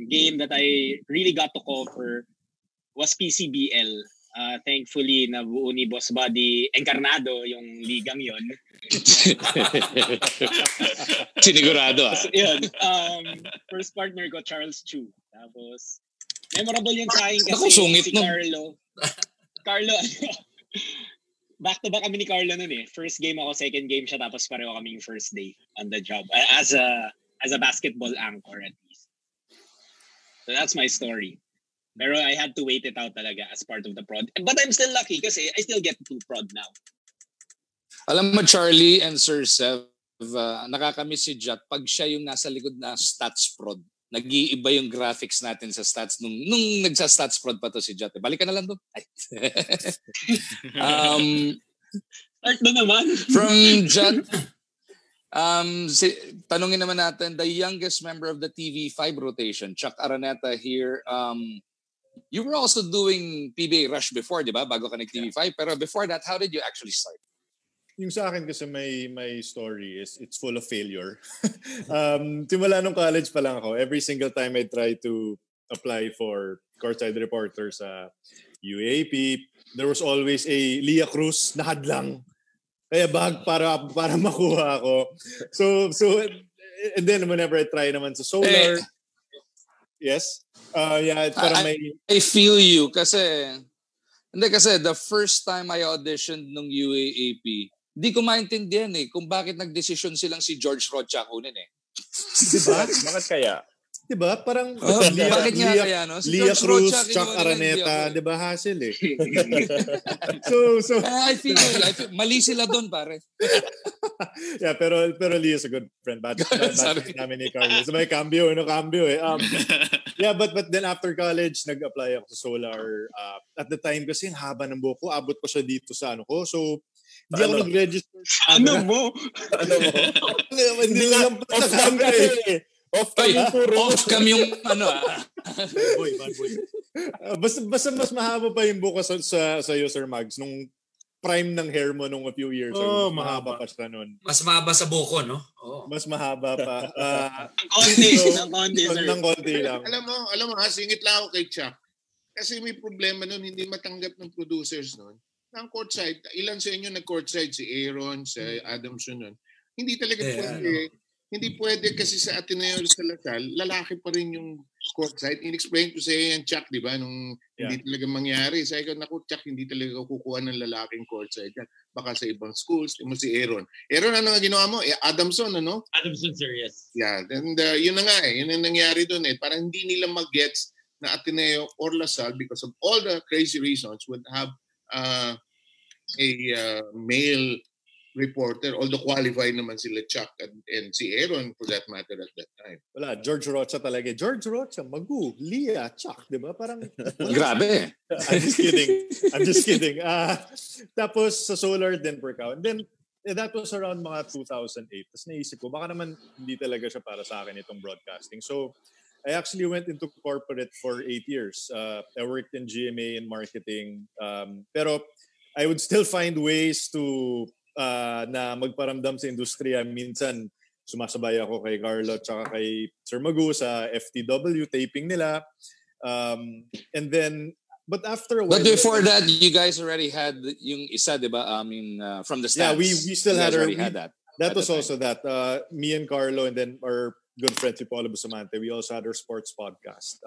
game that I really got to cover was PCBL. Thankfully, nabuo ni Boss Buddy Encarnado yung ligang yon. Sinigurado ah. Yun, first partner ko, Charles Chu. Tapos, memorable yun sa akin kasi si Carlo. Carlo, back-to-back kami ni Carlo nun eh. First game ako, second game siya, tapos pareho kaming first day on the job. As a basketball anchor at least. So that's my story. Pero I had to wait it out talaga as part of the prod. But I'm still lucky kasi I still get to prod now. Alam mo, Charlie and Sir Sev, nakakamiss si Jutt pag siya yung nasa likod na stats prod. Nag-iiba yung graphics natin sa stats nung nagsa-stats prod pa to si Jutt. Balik ka na lang doon. Start na naman. From Jutt, Tanungin naman natin, the youngest member of the TV5 rotation, Chuck Araneta here. You were also doing PBA Rush before, di ba? Bago ka nag-TV5. Pero before that, how did you actually start? Yung sa akin kasi my story is it's full of failure. Simula nung college pa lang ako, every single time I try to apply for courtside reporter sa UAP, there was always a Leah Cruz na hadlang. Kaya bag para makuha ako. So and then whenever I try naman sa Solar, yes. It's parang I feel you kasi the first time I auditioned nung UAAP, di ko maintindihan kung bakit nagdesisyon silang si George Rocha kunin Diba? Bakit kaya? Diba? Parang bakit nga kaya, no? Si Leah George Cruz, Rocha, Chuck Araneta, diba hassle So I feel mali sila doon, pare. Yeah, pero Leah's a good friend. Bad namin ni Carlo. So may cambio Yeah, but then after college, nag-apply ako sa Solar. At the time kasi, ang haba ng buhok ko, abot ko siya dito sa ko. So, hindi ako nag-register. Ano mo? Hindi lang Off-cam kasi. Off-cam yung Bad boy. Basta mas mahaba pa yung buhok ko sa Sir Mags nung prime ng hair mo nung a few years ago. Mahaba pa siya nun. Mas mahaba sa buko, no? Mas mahaba pa. Ng konti lang. Alam mo, singit lang ako kay Chuck. Kasi may problema nun, hindi matanggap ng producers nun. Ang courtside, ilan sa inyo nag-courtside? Si Aaron, si Adamson nun. Hindi talaga pwede. Hindi pwede kasi sa Ateneo sa Lasal, lalaki pa rin yung courtside. In-explain ko sa iyo yung Chuck, di ba? Nung hindi talaga mangyari. Sabi ko, naku, Chuck, hindi talaga kukuha ng lalaking courtside. Baka sa ibang schools. Mo si Aaron. Aaron, ano nga ginawa mo? Adamson, ano? Adamson, sir, yes. Yeah. And yun na nga Yun ang nangyari doon Parang hindi nila mag-gets na Ateneo or Lasal because of all the crazy reasons would have a male reporter, although qualified naman sila Chuck and si Aaron for that matter at that time. Wala, George Rocha talaga. George Rocha, Magoo, Leah, Chuck, di ba? Parang... Grabe. I'm just kidding. Tapos sa Solar din work out. And then, that was around mga 2008. Tapos naisip ko, baka naman hindi talaga siya para sa akin itong broadcasting. So, I actually went into corporate for 8 years. I worked in GMA and marketing. Pero I would still find ways to na magparamdam sa industriya. Minsan, sumasabay ako kay Carlo tsaka kay Sir Magoo sa FTW taping nila. And then, but after a while... But before that, you guys already had yung isa, di ba? From the stands. Yeah, we still had that. That was also that. Me and Carlo and then our good friend si Paolo Bustamante, we also had our sports podcast.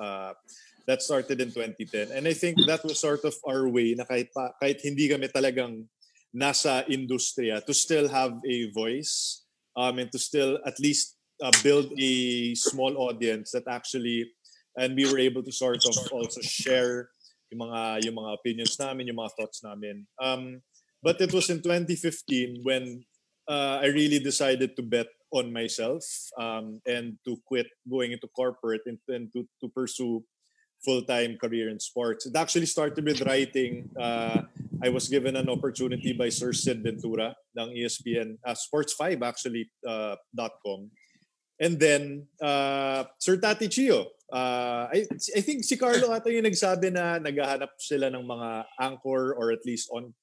That started in 2010. And I think that was sort of our way na kahit hindi kami talagang nasa industriya, to still have a voice and to still at least build a small audience that actually, and we were able to sort of also share yung mga opinions namin, yung mga thoughts namin. But it was in 2015 when I really decided to bet on myself and to quit going into corporate and to pursue full-time career in sports. It actually started with writing. I was given an opportunity by Sir Sid Ventura ng ESPN, Sports5 actually, .com. And then, Sir Tati Chio. I think si Carlo ata yung nagsabi na naghahanap sila ng mga anchor or at least ng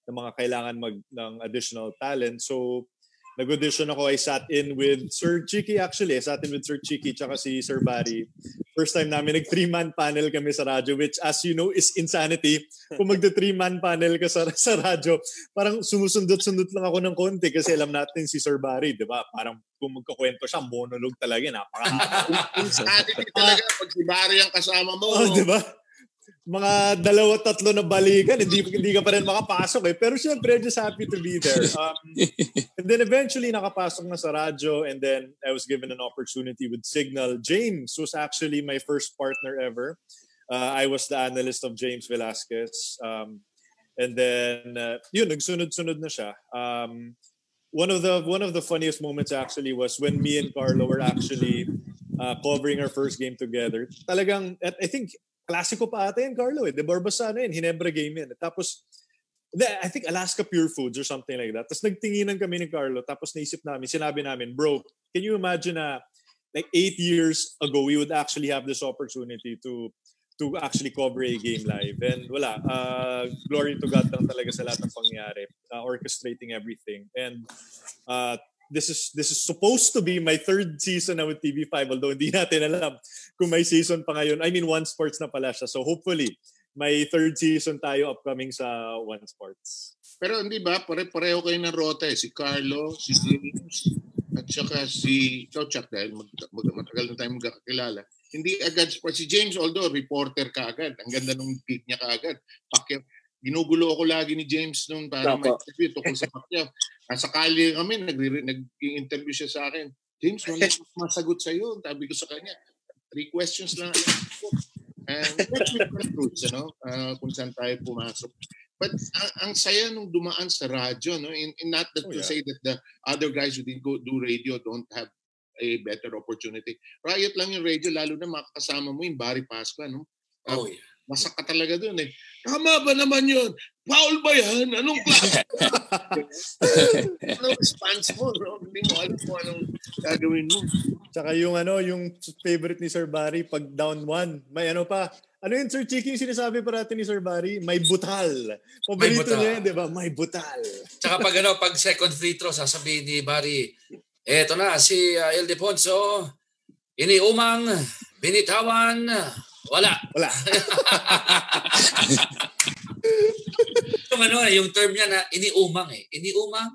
mga kailangan ng additional talent. So, nag-audition ako. I sat in with Sir Chiqui actually. I sat in with Sir Chiqui tsaka si Sir Barry. First time namin nag-3-man panel kami sa radyo, which as you know is insanity. Kung magda-3-man panel ka sa radyo, parang sumusundot-sundot lang ako ng konti kasi alam natin si Sir Barry, di ba? Parang kung magkakwento siya, monologue talaga. Insanity talaga pag si Barry ang kasama mo. Oh, di ba? Mga 2-3 na balikan, hindi ka pa rin makapasok Pero syempre, just happy to be there. And then eventually, nakapasok na sa radyo and then I was given an opportunity with Signal. James was actually my first partner ever. I was the analyst of James Velasquez. And then, nagsunod-sunod na siya. One of the funniest moments actually was when me and Carlo were actually covering our first game together. Talagang, I think, klasiko pa ata yan, Carlo. De Barbasa na yun. Hinebra game yan. Tapos, I think Alaska Pure Foods or something like that. Tapos nagtinginan kami ni Carlo. Tapos sinabi namin, bro, can you imagine like 8 years ago, we would actually have this opportunity to actually cover a game live. And wala, glory to God lang talaga sa lahat ng pangyayari, orchestrating everything. And this is supposed to be my 3rd season na with TV5, although hindi natin alam kung may season pa ngayon. I mean, One Sports na pala siya. So hopefully, may 3rd season tayo upcoming sa One Sports. Pero hindi ba, pare-pareho kayo ng rota eh. Si Carlo, si James, at saka si Chuck dahil matagal na tayo magkakilala. Hindi agad sports. Si James, although reporter ka agad. Ang ganda nung gig niya kaagad. Ginugulo ako lagi ni James nung para may interview tungkol sa Pacquiao. Nasa kalye kami, nag-interview siya sa akin. James, wala akong masagot sa'yo. Sabi ko sa kanya, 3 questions lang. And that's with the truths, kung saan tayo pumasok. But ang saya nung dumaan sa radyo, no? In not that to say that the other guys who didn't go do radio don't have a better opportunity. Riot lang yung radio, lalo na makakasama mo yung Barry Pasqua, no? Masak ka talaga dun eh. Tama ba naman yun? Foul ba yan? Anong klase? Anong response mo? No? Hindi mo alam kung anong gagawin mo. Tsaka yung favorite ni Sir Barry, pag down 1, may pa. Ano yun, Sir Chiqui, sinasabi parati ni Sir Barry? May butal. Paborito niya yun, di ba? May butal. Tsaka pag second free throw, sasabihin ni Barry, eto na, si Ildefonso, iniumang, binitawan, wala. Yung term niya na iniumang eh. Iniumang,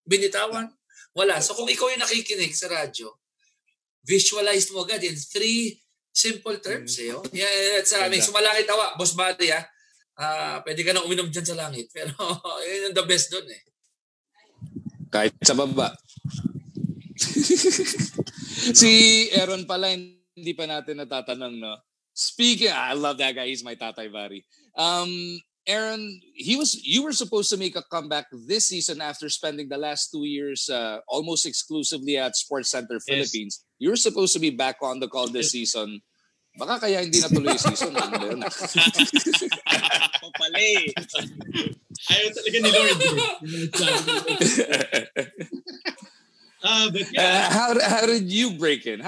binitawan, wala. So kung ikaw yung nakikinig sa radyo, visualize mo agad in 3 simple terms. Yeah, so malaki tawa. Boss Barry, pwede ka na uminom dyan sa langit. Pero yun yung the best doon eh. Kahit sa baba. Si Aaron pala, hindi pa natin natatanong, no? Speaking, I love that guy. He's my tatay Barry. Aaron, you were supposed to make a comeback this season after spending the last 2 years almost exclusively at Sports Center Philippines. You were supposed to be back on the call this season. Baka kaya hindi natuloy yung season. Papalay. Ayaw talaga ni Lord. But yeah. How did you break in?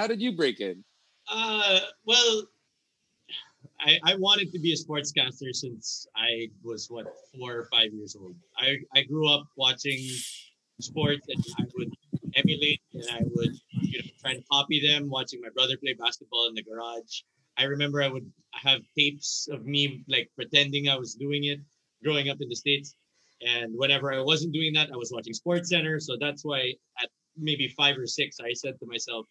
Well, I wanted to be a sportscaster since I was 4 or 5 years old. I grew up watching sports and I would emulate and I would try and copy them, watching my brother play basketball in the garage. I remember I would have tapes of me like pretending I was doing it growing up in the States. And whenever I wasn't doing that, I was watching Sports Center. So that's why at maybe 5 or 6, I said to myself,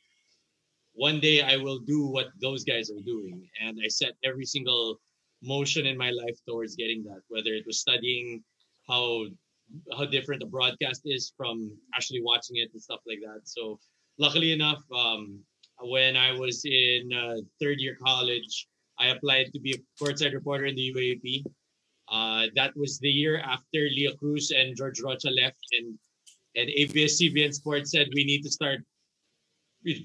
one day I will do what those guys are doing. And I set every single motion in my life towards getting that, whether it was studying how different the broadcast is from actually watching it and stuff like that. So luckily enough, when I was in 3rd year college, I applied to be a courtside reporter in the UAP. That was the year after Leo Cruz and George Rocha left, and ABS-CBN Sports said we need to start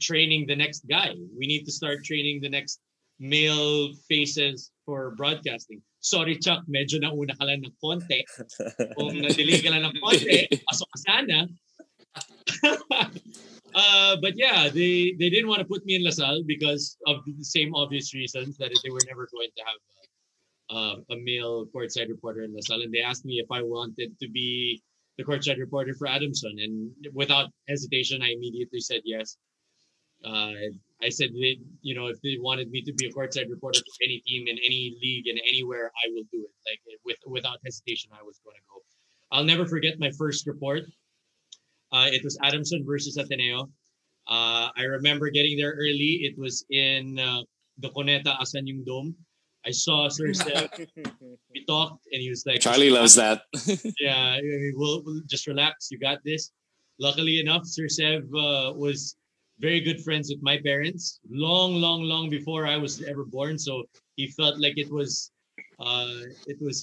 training the next guy. We need to start training the next male faces for broadcasting. Sorry, Chuck, medyo nauna ka lang ng konti. Kung nadili ka lang ng konti, pasok ka sana. But yeah, they didn't want to put me in LaSalle because of the same obvious reasons that they were never going to have a male courtside reporter in LaSalle. And they asked me if I wanted to be the courtside reporter for Adamson. And without hesitation, I immediately said yes. I said, if they wanted me to be a courtside reporter for any team in any league and anywhere, I will do it. Like without hesitation, I was going to go. I'll never forget my first report. It was Adamson versus Ateneo. I remember getting there early. It was in the Cuneta Asan yung Dome. I saw Sir Sev. We talked, and he was like, Charlie loves that. Yeah, we'll just relax. You got this. Luckily enough, Sir Sev was very good friends with my parents long before I was ever born. So he felt like it was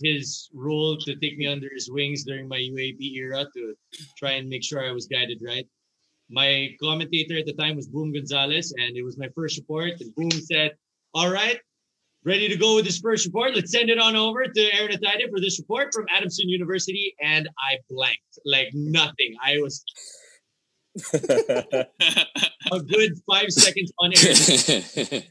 his role to take me under his wings during my UAP era to try and make sure I was guided right. My commentator at the time was Boom Gonzalez, and it was my first report. And Boom said, "All right, ready to go with this first report. Let's send it on over to Aaron Atayde for this report from Adamson University. And I blanked like nothing. I was a good 5 seconds on air.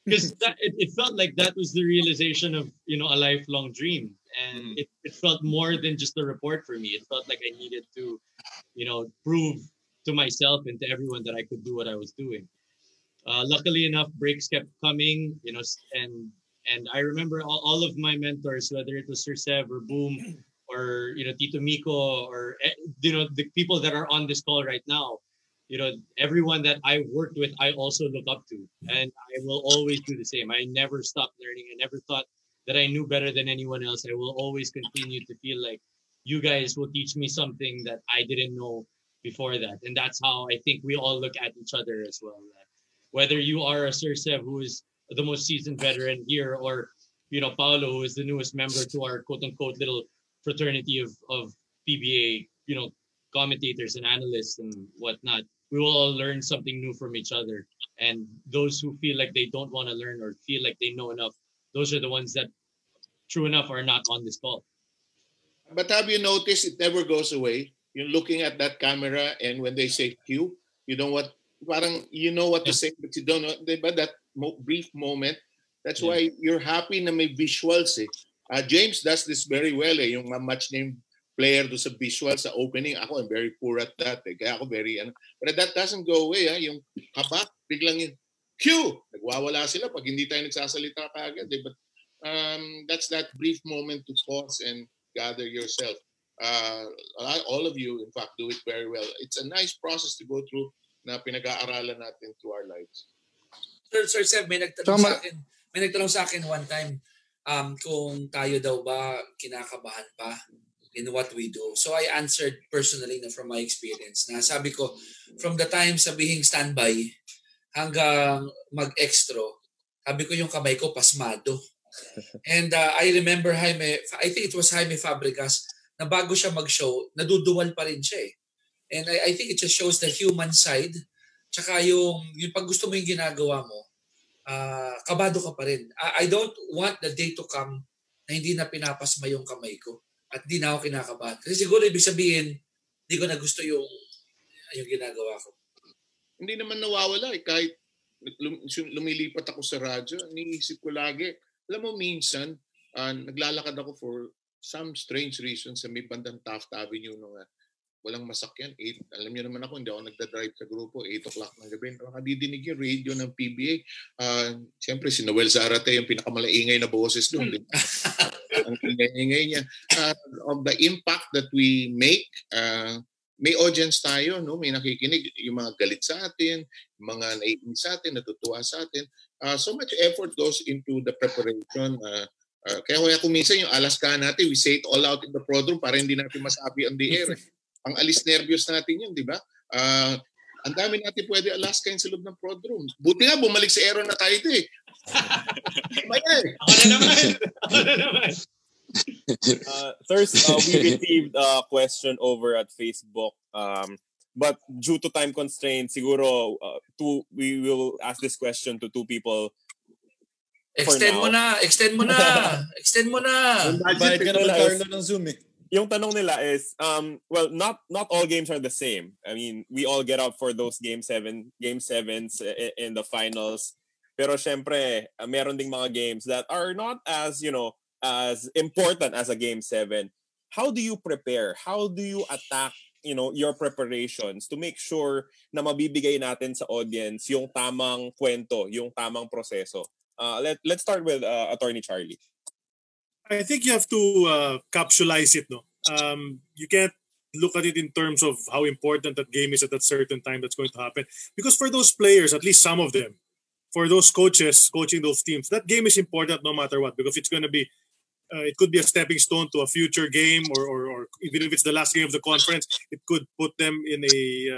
Because it felt like that was the realization of, a lifelong dream. And it felt more than just a report for me. It felt like I needed to, prove to myself and to everyone that I could do what I was doing. Luckily enough, breaks kept coming, and I remember all of my mentors, whether it was Sir Sev or Boom or, Tito Miko or, the people that are on this call right now, everyone that I worked with, I also look up to, and I will always do the same. I never stopped learning. I never thought that I knew better than anyone else. I will always continue to feel like you guys will teach me something that I didn't know before that. And that's how I think we all look at each other as well. Whether you are a Sir Sev, who is the most seasoned veteran here, or, Paolo, who is the newest member to our quote-unquote little fraternity of PBA, commentators and analysts and whatnot, we will all learn something new from each other. And those who feel like they don't want to learn or feel like they know enough, those are the ones that, true enough, are not on this call. But have you noticed it never goes away? You're looking at that camera, and when they say cue, you know what? Parang you know what to say, but you don't know. But that brief moment, that's why you're happy na may visuals eh. James does this very well eh. Yung match name player do sa visuals sa opening. Ako, I'm very poor at that eh. Kaya ako very But that doesn't go away ah. Yung kabak, biglang yung cue. Nagwawala sila pag hindi tayo nagsasalita kaagad eh. But that's that brief moment to pause and gather yourself. All of you, in fact, do it very well. It's a nice process to go through na pinag-aaralan natin through our lives. Sir Sev, may nagtanong sa akin one time kung tayo daw ba kinakabahan pa in what we do. So I answered personally from my experience. Na sabi ko, from the time sabihing standby hanggang mag-extra, sabi ko yung kamay ko pasmado. And I remember I think it was Jaime Fabregas, na bago siya mag-show, naduduwal pa rin siya eh. And I think it just shows the human side. Tsaka yung pag gusto mo yung ginagawa mo, kabado ka pa rin. I don't want the day to come na hindi na pinapasma yung kamay ko at hindi na ako kinakabahan. Kasi siguro ibig sabihin, hindi ko na gusto yung ginagawa ko. Hindi naman nawawala eh. Kahit lumilipat ako sa radyo, iniisip ko lagi. Alam mo, minsan, naglalakad ako for some strange reason sa may bandang Taft Avenue nung walang masakyan. 8, alam niyo naman ako, hindi ako nagdadrive sa grupo. 8 o'clock ng gabi. Nakadidinig yung radio ng PBA. Siyempre, si Noel Zarate, yung pinakamalaingay na boses doon. Ang ingay niya. Of the impact that we make, may audience tayo, no? May nakikinig. Yung mga galit sa atin, yung mga naiinis sa atin, natutuwa sa atin. So much effort goes into the preparation. Kaya kung minsan yung Alaska natin, we say it all out in the prodroom para hindi natin masabi on the air. Ang alis nervyos natin yun, di ba? Ang dami natin pwede Alaskain sa loob ng prodroom. Buti nga, bumalik sa Aero na tayo eh. Ako na naman. First, we received a question over at Facebook. But due to time constraints, siguro we will ask this question to 2 people. Extend mo na. Bayad ka na ba Carlo ng Zoom eh. Yung tanong nila is, well, not all games are the same. I mean, we all get out for those game sevens in the finals. Pero syempre, meron ding mga games that are not as, as important as a game 7. How do you prepare? How do you attack, your preparations to make sure na mabibigay natin sa audience yung tamang kwento, yung tamang proseso? Let's start with Attorney Charlie. I think you have to capsulize it. No, you can't look at it in terms of how important that game is at that certain time that's going to happen. Because for those players, at least some of them, for those coaches coaching those teams, that game is important no matter what. Because it's going to be, it could be a stepping stone to a future game, or even if it's the last game of the conference, it could put them in a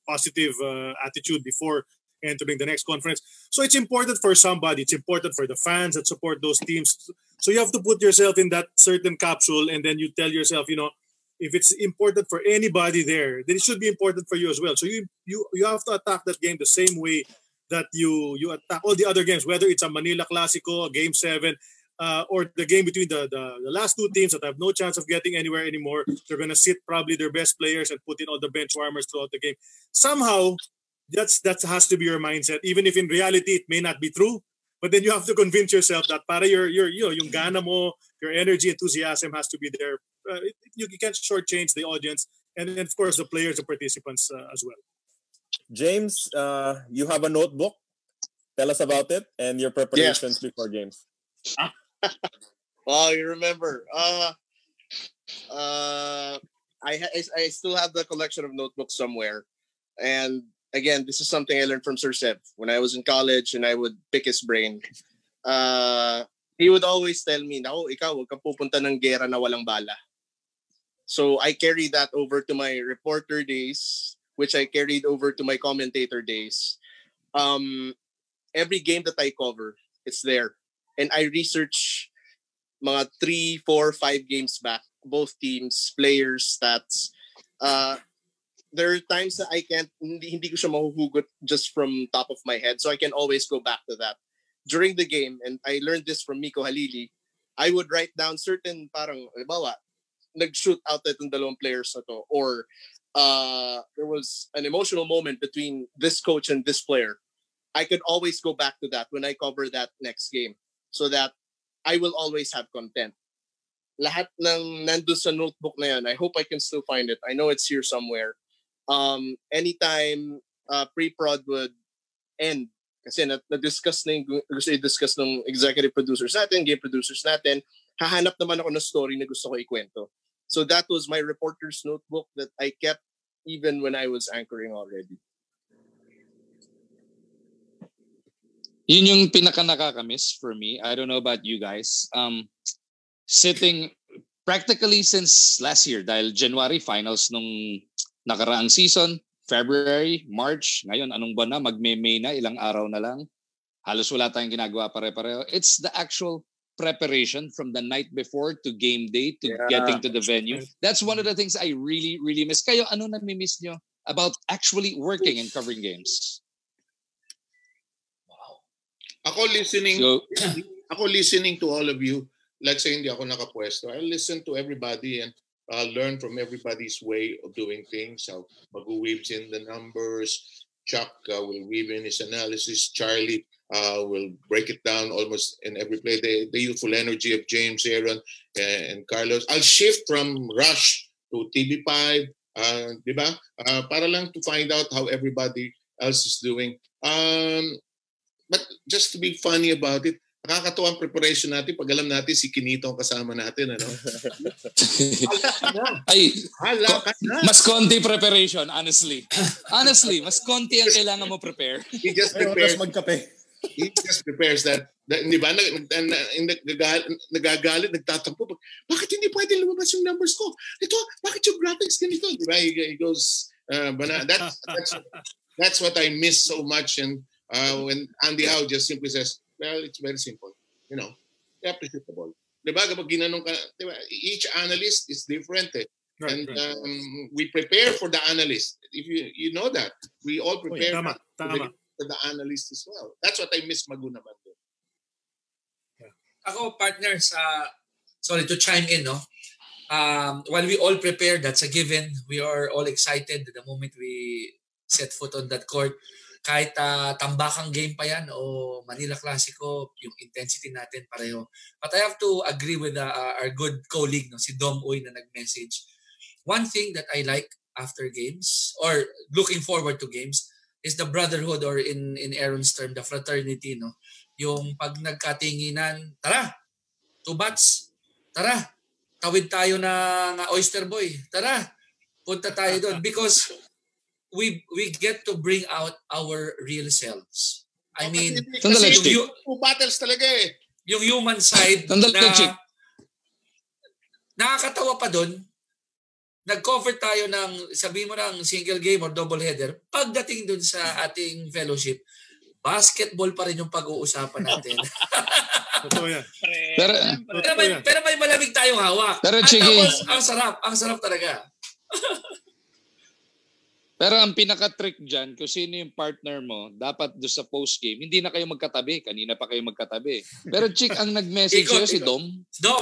positive attitude before entering the next conference. So it's important for somebody. It's important for the fans that support those teams. So you have to put yourself in that certain capsule, and then you tell yourself, if it's important for anybody there, then it should be important for you as well. So you have to attack that game the same way that you attack all the other games, whether it's a Manila Clasico, a Game 7, or the game between the last two teams that have no chance of getting anywhere anymore. They're going to sit probably their best players and put in all the bench warmers throughout the game. Somehow, that has to be your mindset, even if in reality it may not be true. But then you have to convince yourself that para yung gana mo, your energy, enthusiasm has to be there. You can't shortchange the audience, and then of course the players and participants as well. James, you have a notebook. Tell us about it and your preparations before games. Well, you remember. I still have the collection of notebooks somewhere, and again, this is something I learned from Sir Sev when I was in college, and I would pick his brain. He would always tell me, "Nako, ikaw, huwag kang pupunta ng gera na walang bala." So I carried that over to my reporter days, which I carried over to my commentator days. Every game that I cover, it's there. And I research mga 3, 4, 5 games back, both teams, players, stats. There are times that I can't, hindi ko siya mahuhugot just from top of my head. So I can always go back to that. During the game, and I learned this from Miko Halili, I would write down certain parang, halimbawa, nag-shoot out itong dalawang players na to, or there was an emotional moment between this coach and this player. I could always go back to that when I cover that next game, so that I will always have content. Lahat ng nandun sa notebook na yan, I hope I can still find it. I know it's here somewhere. Anytime pre-prod would end, kasi na-discuss na yung gusto i-discuss ng executive producers natin, game producers natin, hahanap naman ako ng story na gusto ko ikwento. So that was my reporter's notebook that I kept even when I was anchoring already. Yun yung pinaka-nakakamiss for me. I don't know about you guys. Sitting practically since last year, dahil January finals nung nakaraang season, February, March, ngayon anong buwan na, magme-May na, ilang araw na lang. Halos wala tayong ginagawa pare-pareho. It's the actual preparation from the night before to game day to getting to the venue. That's one of the things I really, really miss. Kayo, ano nami-miss nyo about actually working and covering games? Ako listening to all of you. Let's say hindi ako nakapwesto. I listen to everybody and learn from everybody's way of doing things. How Magoo weaves in the numbers. Chuck will weave in his analysis. Charlie will break it down almost in every play. The youthful energy of James, Aaron, and Carlos. I'll shift from Rush to TV5, di ba? Para lang to find out how everybody else is doing. But just to be funny about it, nakakatuwa ang preparation natin pag alam natin si Kinito ang kasama natin. Ano? Hala ka na. Mas konti preparation, honestly. Honestly, mas konti ang kailangan mo prepare. He just prepares. Magkape. He just prepares that. Di ba? Nagagalit, nagtatampo. Bakit hindi pwede lumabas yung numbers ko? Ito, bakit yung graphics ganito? Di ba? He goes, that's what I miss so much. And when Andy Howe just simply says, well, it's very simple. You know, you have to shoot the ball. Diba? Kapag ginanong ka, diba? Each analyst is different. And we prepare for the analyst. If you know that, we all prepare tama. For the analyst as well. That's what I miss Magoo naman. Ako, partners, sorry to chime in, no? While we all prepare, that's a given. We are all excited the moment we set foot on that court. Kahit tambakang game pa yan o Manila Clasico, yung intensity natin pareho. But I have to agree with our good colleague, no, si Dom Uy na nag-message. One thing that I like after games or looking forward to games is the brotherhood, or in Aaron's term, the fraternity. No? Yung pag nagkatinginan, tara, 2 bats, tara, tawid tayo na Oyster Boy, tara, punta tayo doon. Because we get to bring out our real selves. I mean, kasi yung battles talaga eh. Yung human side na nakakatawa pa doon, nag-cover tayo ng, sabihin mo ng single game or double header, pagdating doon sa ating fellowship, basketball pa rin yung pag-uusapan natin. Totoo yan. Pero may malamig tayong hawak. Pero Chiqui, ang sarap talaga. Pero ang pinaka-trick dyan, kung sino yung partner mo, dapat doon sa post-game, hindi na kayo magkatabi. Kanina pa kayo magkatabi. Pero Chick, ang nag-message sa'yo, si Dom.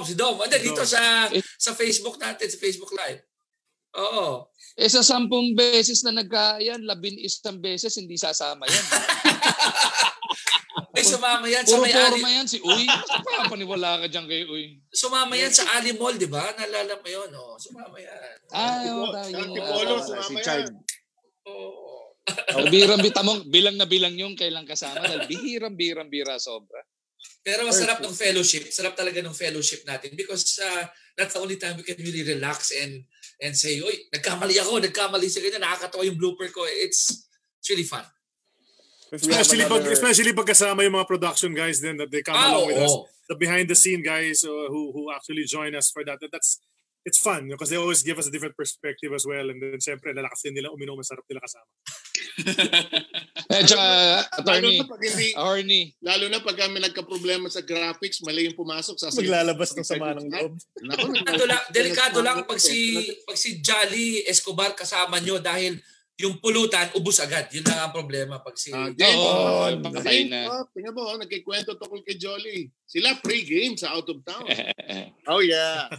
Si Dom. Hindi, dito sa Facebook natin, sa Facebook Live. Oo. Sa 10 beses na 11 beses, hindi sasama yan. Ay, sumama yan. Puro forma yan si Uy. Paniwala ka dyan kay Uy. Sumama yan sa Ali Mall, di ba? Naalala mo yun. Sumama yan. Si Chard. Bilang na bilang yung kailang kasama dahil bihirang-bira sobra. Pero masarap ng fellowship. Sarap talaga ng fellowship natin because that's the only time we can really relax and say, oy, nagkamali si ganyan, nakakatawa yung blooper ko. It's really fun. Especially pag kasama yung mga production guys then that they come along with us. The behind the scene guys who actually join us for that. It's fun because they always give us a different perspective as well, and then syempre lalakas din nila uminom, masarap nila kasama. Attorney. Lalo na pag kami nagka-problema sa graphics, mali yung pumasok sa maglalabas ng sama ng loob. Delikado lang pag si Jolly Escobar kasama nyo dahil yung pulutan, ubus agad. Yun lang ang problema pag si... patay na. Tingnan mo, nagkikwento tungkol kay Jolly. Sila pre-game sa out of town. Oh yeah.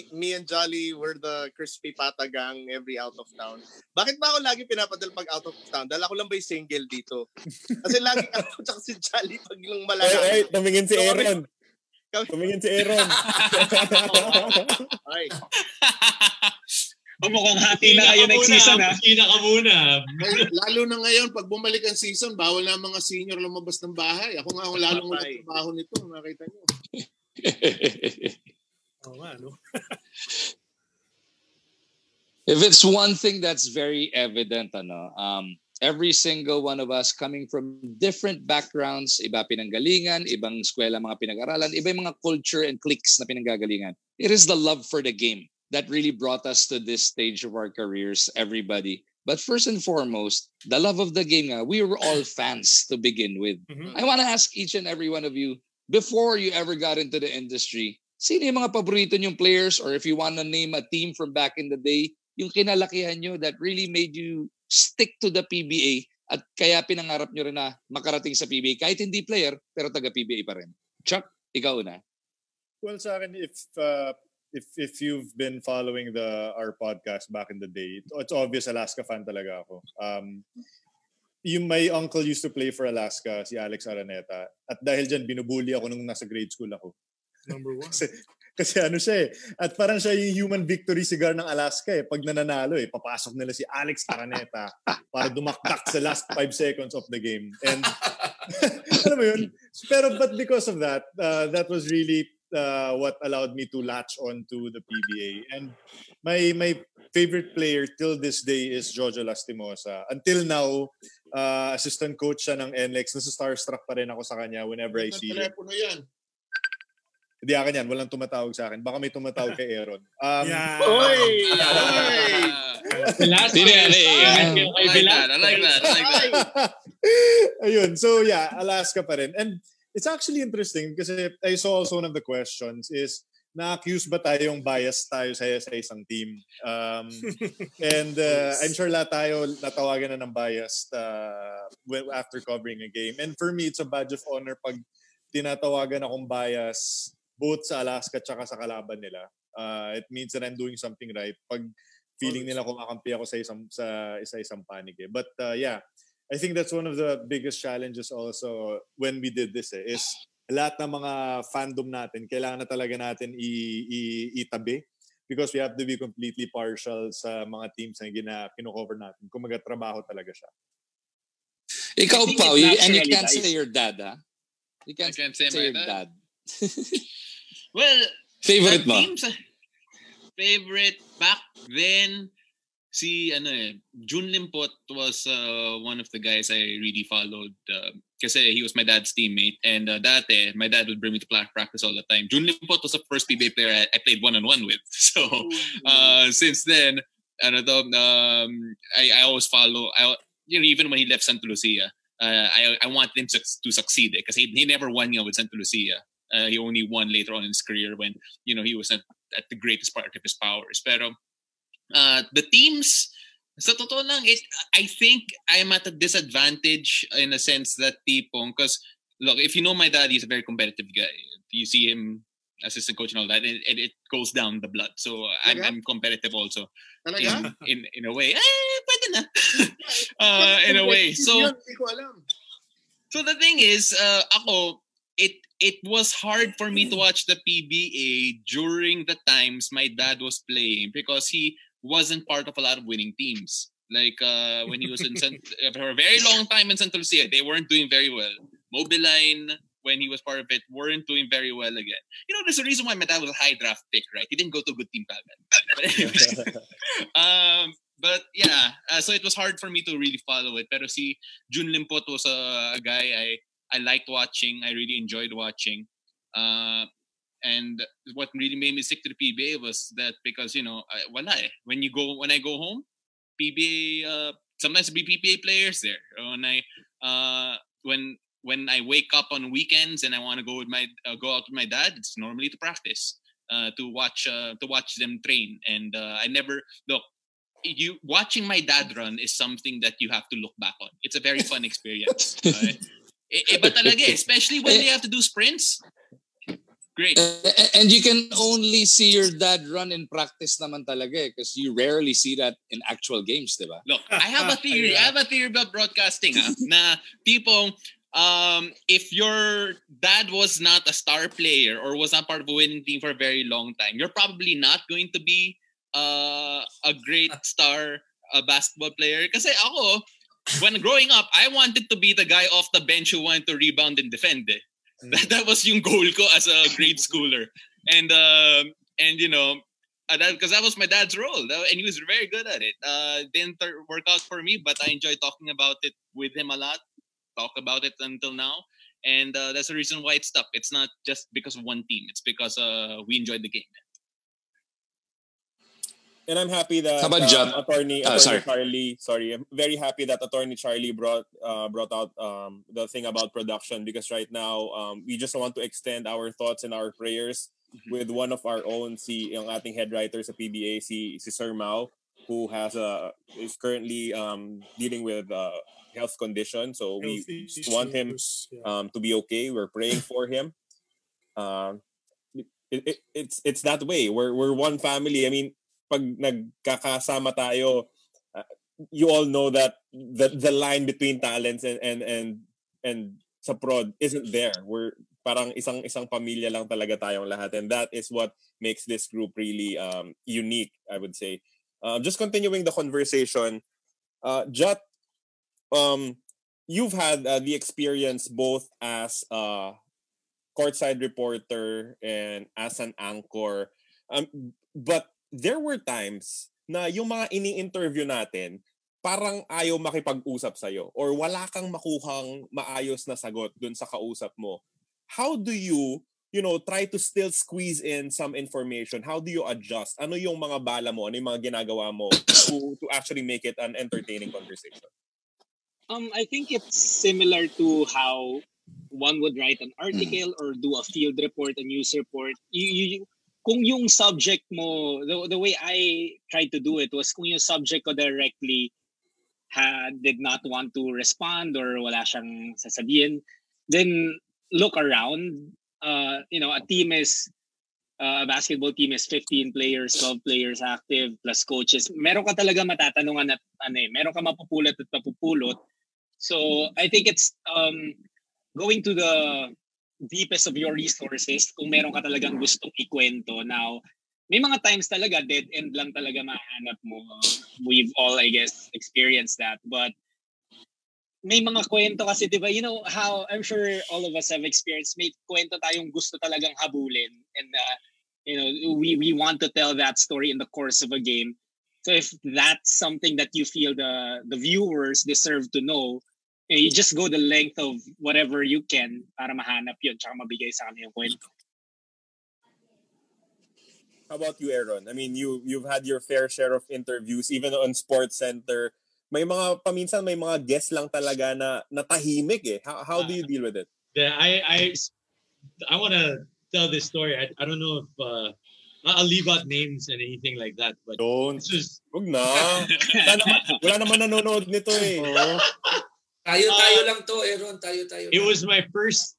Me and Jolly were the crispy pata gang every out of town. Bakit ba ako lagi pinapadal pag out of town? Dahil ako lang ba yung single dito? Kasi lagi ako tsaka si Jolly pag yung malala. Tumingin si Aaron. Ay. Mukhang hati na kayo next season, ha? Pina ka muna. Lalo na ngayon, pag bumalik ang season, bawal na mga senior lumabas ng bahay. Ako nga ang lalong trabaho nito. Nakita nyo. If it's one thing that's very evident, every single one of us coming from different backgrounds, iba pinanggalingan, ibang eskwela mga pinag-aralan, iba yung mga culture and cliques na pinanggagalingan. It is the love for the game that really brought us to this stage of our careers, everybody. But first and foremost, the love of the game. We were all fans to begin with. Mm-hmm. I want to ask each and every one of you, before you ever got into the industry, sino yung mga paborito nyong players, or if you want to name a team from back in the day, yung kinalakihan nyo that really made you stick to the PBA at kaya pinangarap nyo rin na makarating sa PBA kahit hindi player, pero taga-PBA pa rin. Chuck, ikaw na. Well, sa akin, if you've been following our podcast back in the day, it's obvious Alaska fan talaga ako. My uncle used to play for Alaska, si Alex Araneta. At dahil dyan, binubuli ako nung nasa grade school ako. Number 1. Kasi siya eh. At parang siya yung human victory cigar ng Alaska eh. Pag nananalo eh, papasok nila si Alex Araneta para dumaktak sa last 5 seconds of the game. And alam mo yun? But because of that, that was really what allowed me to latch on to the PBA. And my favorite player till this day is Jojo Lastimosa. Until now, assistant coach siya ng NLEX. Nasa starstruck pa rin ako sa kanya whenever I see him. Telepono yan. Hindi akin yan. Walang tumatawag sa akin. Baka may tumatawag kay Aaron. Oy! I like that. Ayun. So yeah, Alaska pa rin. And it's actually interesting kasi I saw also one of the questions is na-accuse ba tayong bias tayo sa isang team? And I'm sure lahat tayo natawagan na ng bias after covering a game. And for me, it's a badge of honor pag tinatawagan akong bias both sa Alaska tsaka sa kalaban nila. It means that I'm doing something right. Pag feeling nila kumakampi ako sa isang panig eh. But yeah, I think that's one of the biggest challenges also when we did this is lahat ng mga fandom natin, kailangan na talaga natin itabi because we have to be completely partial sa mga teams na kino-cover natin. Kung magtrabaho talaga siya. Ikaw, Pao, and you can't say your dad, ha? You can't say your dad. Well, favorite mo? Favorite back then, Jun Limpot was one of the guys I really followed kasi he was my dad's teammate, and dati my dad would bring me to practice all the time. Jun Limpot was the first PBA player I played one-on-one with. So since then, I always follow. Even when he left Santa Lucia, I want him to succeed because he never won with Santa Lucia. He only won later on in his career when he was at the greatest part of his powers. Pero the teams Sa totoo lang, I think I'm at a disadvantage in a sense that tipong, because look, if you know my dad, he's a very competitive guy. You see him assistant coach and all that, and it goes down the blood. So I'm competitive also in a way. Pwede na. In a way. So the thing is, ako, it was hard for me to watch the PBA during the times my dad was playing because he wasn't part of a lot of winning teams. Like when he was in for a very long time in Central Lucia, they weren't doing very well. Mobiline, when he was part of it, weren't doing very well again. You know, there's a reason why my dad was a high draft pick, right? He didn't go to a good team kagad. But anyway, but yeah, so it was hard for me to really follow it. Pero si Jun Limpot was a guy I liked watching. I really enjoyed watching. And what really made me stick to the PBA was that because, you know, when I go home, PBA, sometimes there'll be PBA players there. When I wake up on weekends and I want to go go out with my dad, it's normally to practice, to watch them train. And I never look. Watching my dad run is something that you have to look back on. It's a very fun experience. Iba talaga, especially when they have to do sprints. Great. And you can only see your dad run in practice naman talaga because you rarely see that in actual games, diba? Look, I have a theory. I have a theory about broadcasting. Na people, if your dad was not a star player or was not part of a winning team for a very long time, you're probably not going to be a great star basketball player. Kasi ako, when growing up, I wanted to be the guy off the bench who wanted to rebound and defend. That was yung goal ko as a grade schooler, and you know, because that was my dad's role, and he was very good at it. Didn't work out for me, but I enjoy talking about it with him a lot. Talk about it until now, and that's the reason why it stuck. It's not just because of one team; it's because we enjoyed the game. And I'm happy that Attorney Charlie. Sorry, I'm very happy that Attorney Charlie brought out the thing about production, because right now we just want to extend our thoughts and our prayers with one of our own, yung ating head writer sa PBA, si Sir Mao, who is currently dealing with health condition. So we just want him to be okay. We're praying for him. It's that way. We're one family. I mean, pag nagkakasama tayo, you all know that the line between talents and sa prod isn't there. We're parang isang pamilya lang talaga tayong lahat, and that is what makes this group really unique, I would say. Just continuing the conversation, Jutt, you've had the experience both as a courtside reporter and as an anchor, but there were times na yung mga ini-interview natin parang ayaw makipag-usap sa'yo or wala kang makuhang maayos na sagot dun sa kausap mo. How do you try to still squeeze in some information? How do you adjust? Ano yung mga bala mo? Ano yung mga ginagawa mo to actually make it an entertaining conversation? I think it's similar to how one would write an article or do a field report, a news report. Kung yung subject mo, the way I tried to do it was kung yung subject ko directly did not want to respond or wala siyang sasabihin, then look around. A basketball team is 15 players, 12 players active, plus coaches. Meron ka talaga matatanungan at meron ka mapupulot at mapupulot. So I think it's going to the deepest of your resources kung meron ka talagang gustong ikwento. Now, may mga times talaga dead end lang talaga mahanap mo. We've all, I guess, experienced that. But may mga kwento kasi, di ba, you know how, I'm sure all of us have experienced, may kwento tayong gusto talagang habulin. And, we want to tell that story in the course of a game. So if that's something that you feel the viewers deserve to know, you just go the length of whatever you can para mahanap yun tsaka mabigay sa kanila yung kwento. How about you, Aaron? I mean, you've had your fair share of interviews, even on Sports Center. Paminsan may mga guests lang talaga na natahimik eh. How do you deal with it? I want to tell this story. I don't know if I'll leave out names and anything like that. But Don't. this was Huwag na. Wala naman nanonood nito eh. Tayo lang to, Aaron. Tayo. It was my first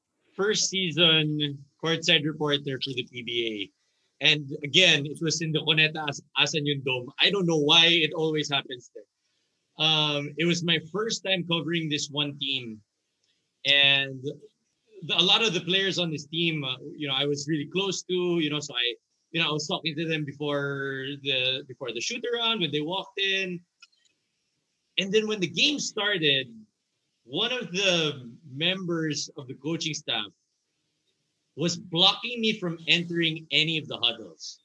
season courtside reporter for the PBA. And again, it was in the Cuneta Asan Dome. I don't know why it always happens there. It was my first time covering this one team. And a lot of the players on this team, I was really close to, so I was talking to them before the shoot around when they walked in. And then when the game started, one of the members of the coaching staff was blocking me from entering any of the huddles.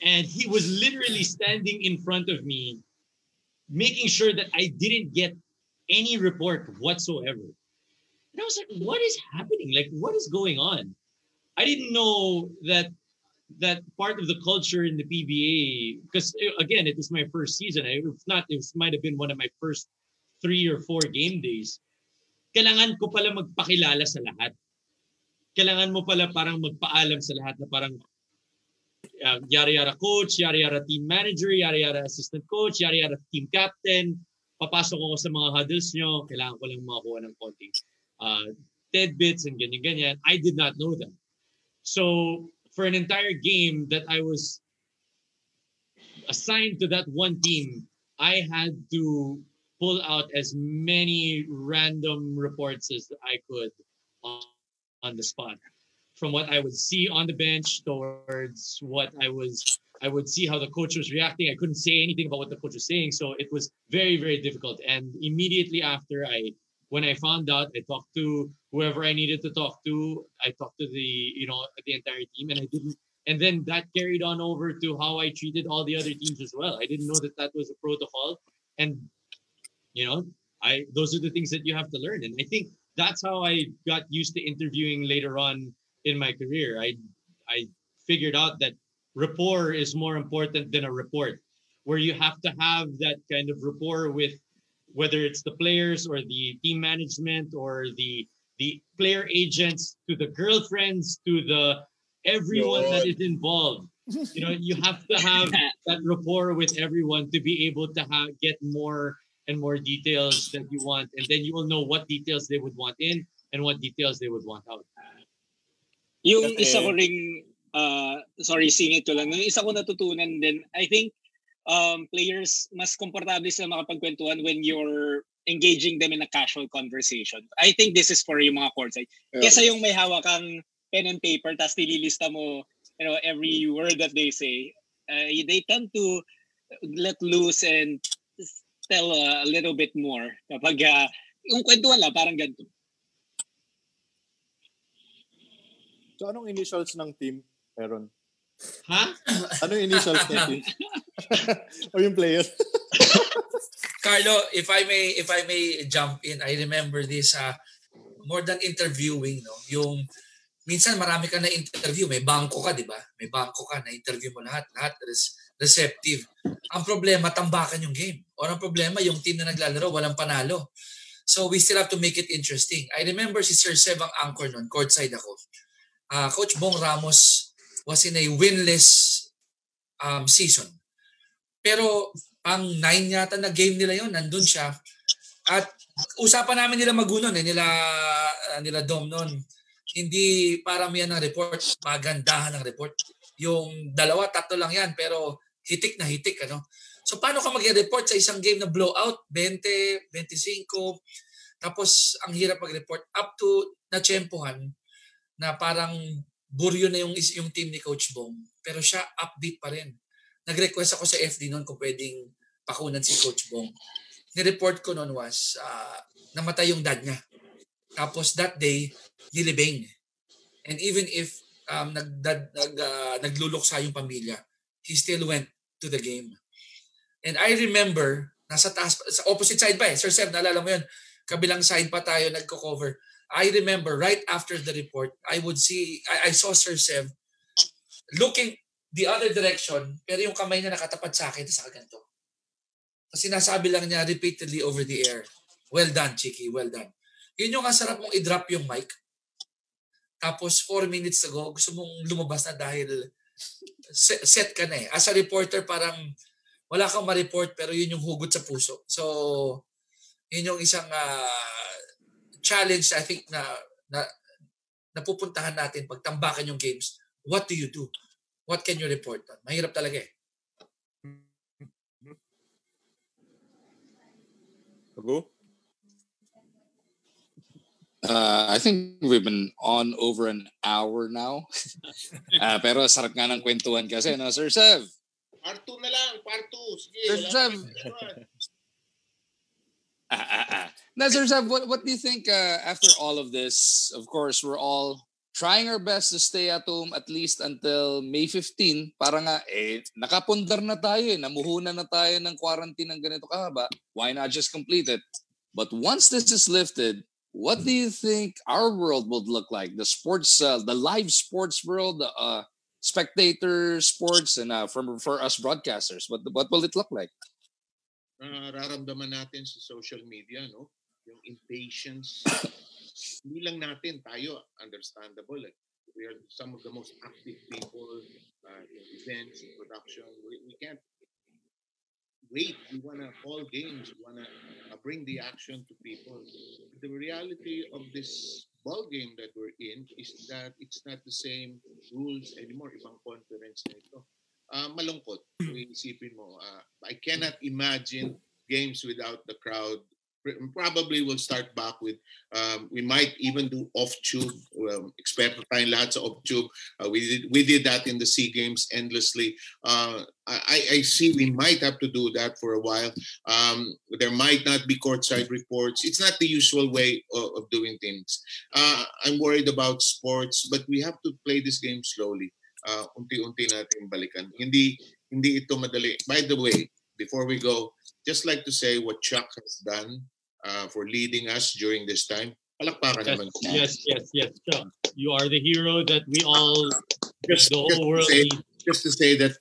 And he was literally standing in front of me, making sure that I didn't get any report whatsoever. And I was like, what is happening? Like, what is going on? I didn't know that part of the culture in the PBA, because again, it was my first season. If not, it might have been one of my first 3 or 4 game days. Kailangan ko pala magpakilala sa lahat. Kailangan mo pala parang magpaalam sa lahat na parang yara-yara coach, yara-yara team manager, yara-yara assistant coach, yara-yara team captain. Papasok ako sa mga huddles nyo. Kailangan ko lang makakuha ng konting tidbits and ganyan-ganyan. I did not know that. So for an entire game that I was assigned to that one team, I had to pull out as many random reports as I could on the spot. From what I would see on the bench towards what I would see how the coach was reacting. I couldn't say anything about what the coach was saying. So it was very, very difficult. And immediately after when I found out, I talked to whoever I needed to talk to. I talked to the entire team, and I didn't. And then that carried on over to how I treated all the other teams as well. I didn't know that was a protocol, and those are the things that you have to learn. And I think that's how I got used to interviewing later on in my career. I figured out that rapport is more important than a report, where you have to have that kind of rapport with whether it's the players or the team management or the player agents to the girlfriends to the everyone that is involved. You have to have that rapport with everyone to be able to get more and more details that you want, and then you will know what details they would want in and what details they would want out. Yung isa ko ring singit ko lang. Yung isa ko natutunan din, I think players mas komportable sila makapagkwentuhan when you're engaging them in a casual conversation. I think this is for yung mga courtside. Kesa yung may hawak kang pen and paper tapos nililista mo every word that they say. They tend to let loose and tell a little bit more. Kapag yung kwentuhan lang, parang ganito. So anong initials ng team, Aaron? Ha? Anong initials ng team? O yung player? Carlo, if I may jump in, I remember this more than interviewing, yung minsan marami ka na interview, may bangko ka, di ba? May bangko ka, na interview mo lahat receptive. Ang problema, tambakan yung game. O ang problema, yung team na naglalaro, walang panalo. So we still have to make it interesting. I remember si Sir Sev ang anchor nun, courtside ako. Coach Bong Ramos was in a winless season. Pero ang 9 yata na game nila yon, nandun siya. At usapan namin nila Magoo nun, nila Dom nun. Hindi paramihan ng report, magandahan ng report. Yung 2-3 lang yan, pero hitik na hitik. So paano ka mag-report sa isang game na blowout? 20, 25. Tapos ang hirap mag-report up to natsyempohan na parang buryo na yung team ni Coach Bong. Pero siya upbeat pa rin. Nag-request ako sa FD noon kung pwedeng pakunan si Coach Bong. Ni-report ko noon was namatay yung dad niya. Tapos that day, nilibing. And even if nagluluksa yung pamilya, he still went to the game. And I remember, nasa taas, sa opposite side pa Sir Sev, naalala mo yun, kabilang side pa tayo nagko-cover. I remember right after the report, I saw Sir Sev looking the other direction, pero yung kamay niya nakatapat sa akin sa ganito. Kasi sinasabi lang niya repeatedly over the air, well done, Chiqui, well done. Yun yung kasarap mong i-drop yung mic. tapos 4 minutes ago, gusto mong lumabas na dahil set ka na eh. As a reporter, parang wala kang ma-report pero yun yung hugot sa puso. So, yun yung isang challenge I think na napupuntahan natin pag tambakan yung games. What do you do? What can you report on? Mahirap talaga eh. Magoo? I think we've been on over an hour now. Pero sarap nga ng kwentuhan kasi, no? Sir Sev. Part 2 na lang. Part 2. Sige. Sir Sev. Now, Sir Sev, what do you think after all of this? Of course, we're all trying our best to stay at home at least until May 15. Para nga, nakapundar na tayo eh. Namuhunan na tayo ng quarantine ng ganito kahaba. Why not just complete it? But once this is lifted, what do you think our world would look like? The sports, the live sports world, the spectator sports, and for us broadcasters, what will it look like? Nararamdaman natin sa social media, no? Yung impatience. Hindi lang natin, tayo, understandable. Like, we are some of the most active people in events, in production. We can't wait. We want to call games. We want to bring the action to people. The reality of this ball game that we're in is that it's not the same rules anymore. Ibang conference na ito. Malungkot. Isipin mo. I cannot imagine games without the crowd. Probably we'll start back with, we might even do off-tube. Expect tayong lahat sa off-tube. We did that in the SEA Games endlessly. I see we might have to do that for a while. There might not be courtside reports. It's not the usual way of doing things. I'm worried about sports, but we have to play this game slowly. Unti-unti natin balikan. Hindi ito madali. By the way, before we go, just like to say what Chuck has done for leading us during this time. Palakpakan naman. Yes, Chuck. You are the hero that we all, just the whole world just to say that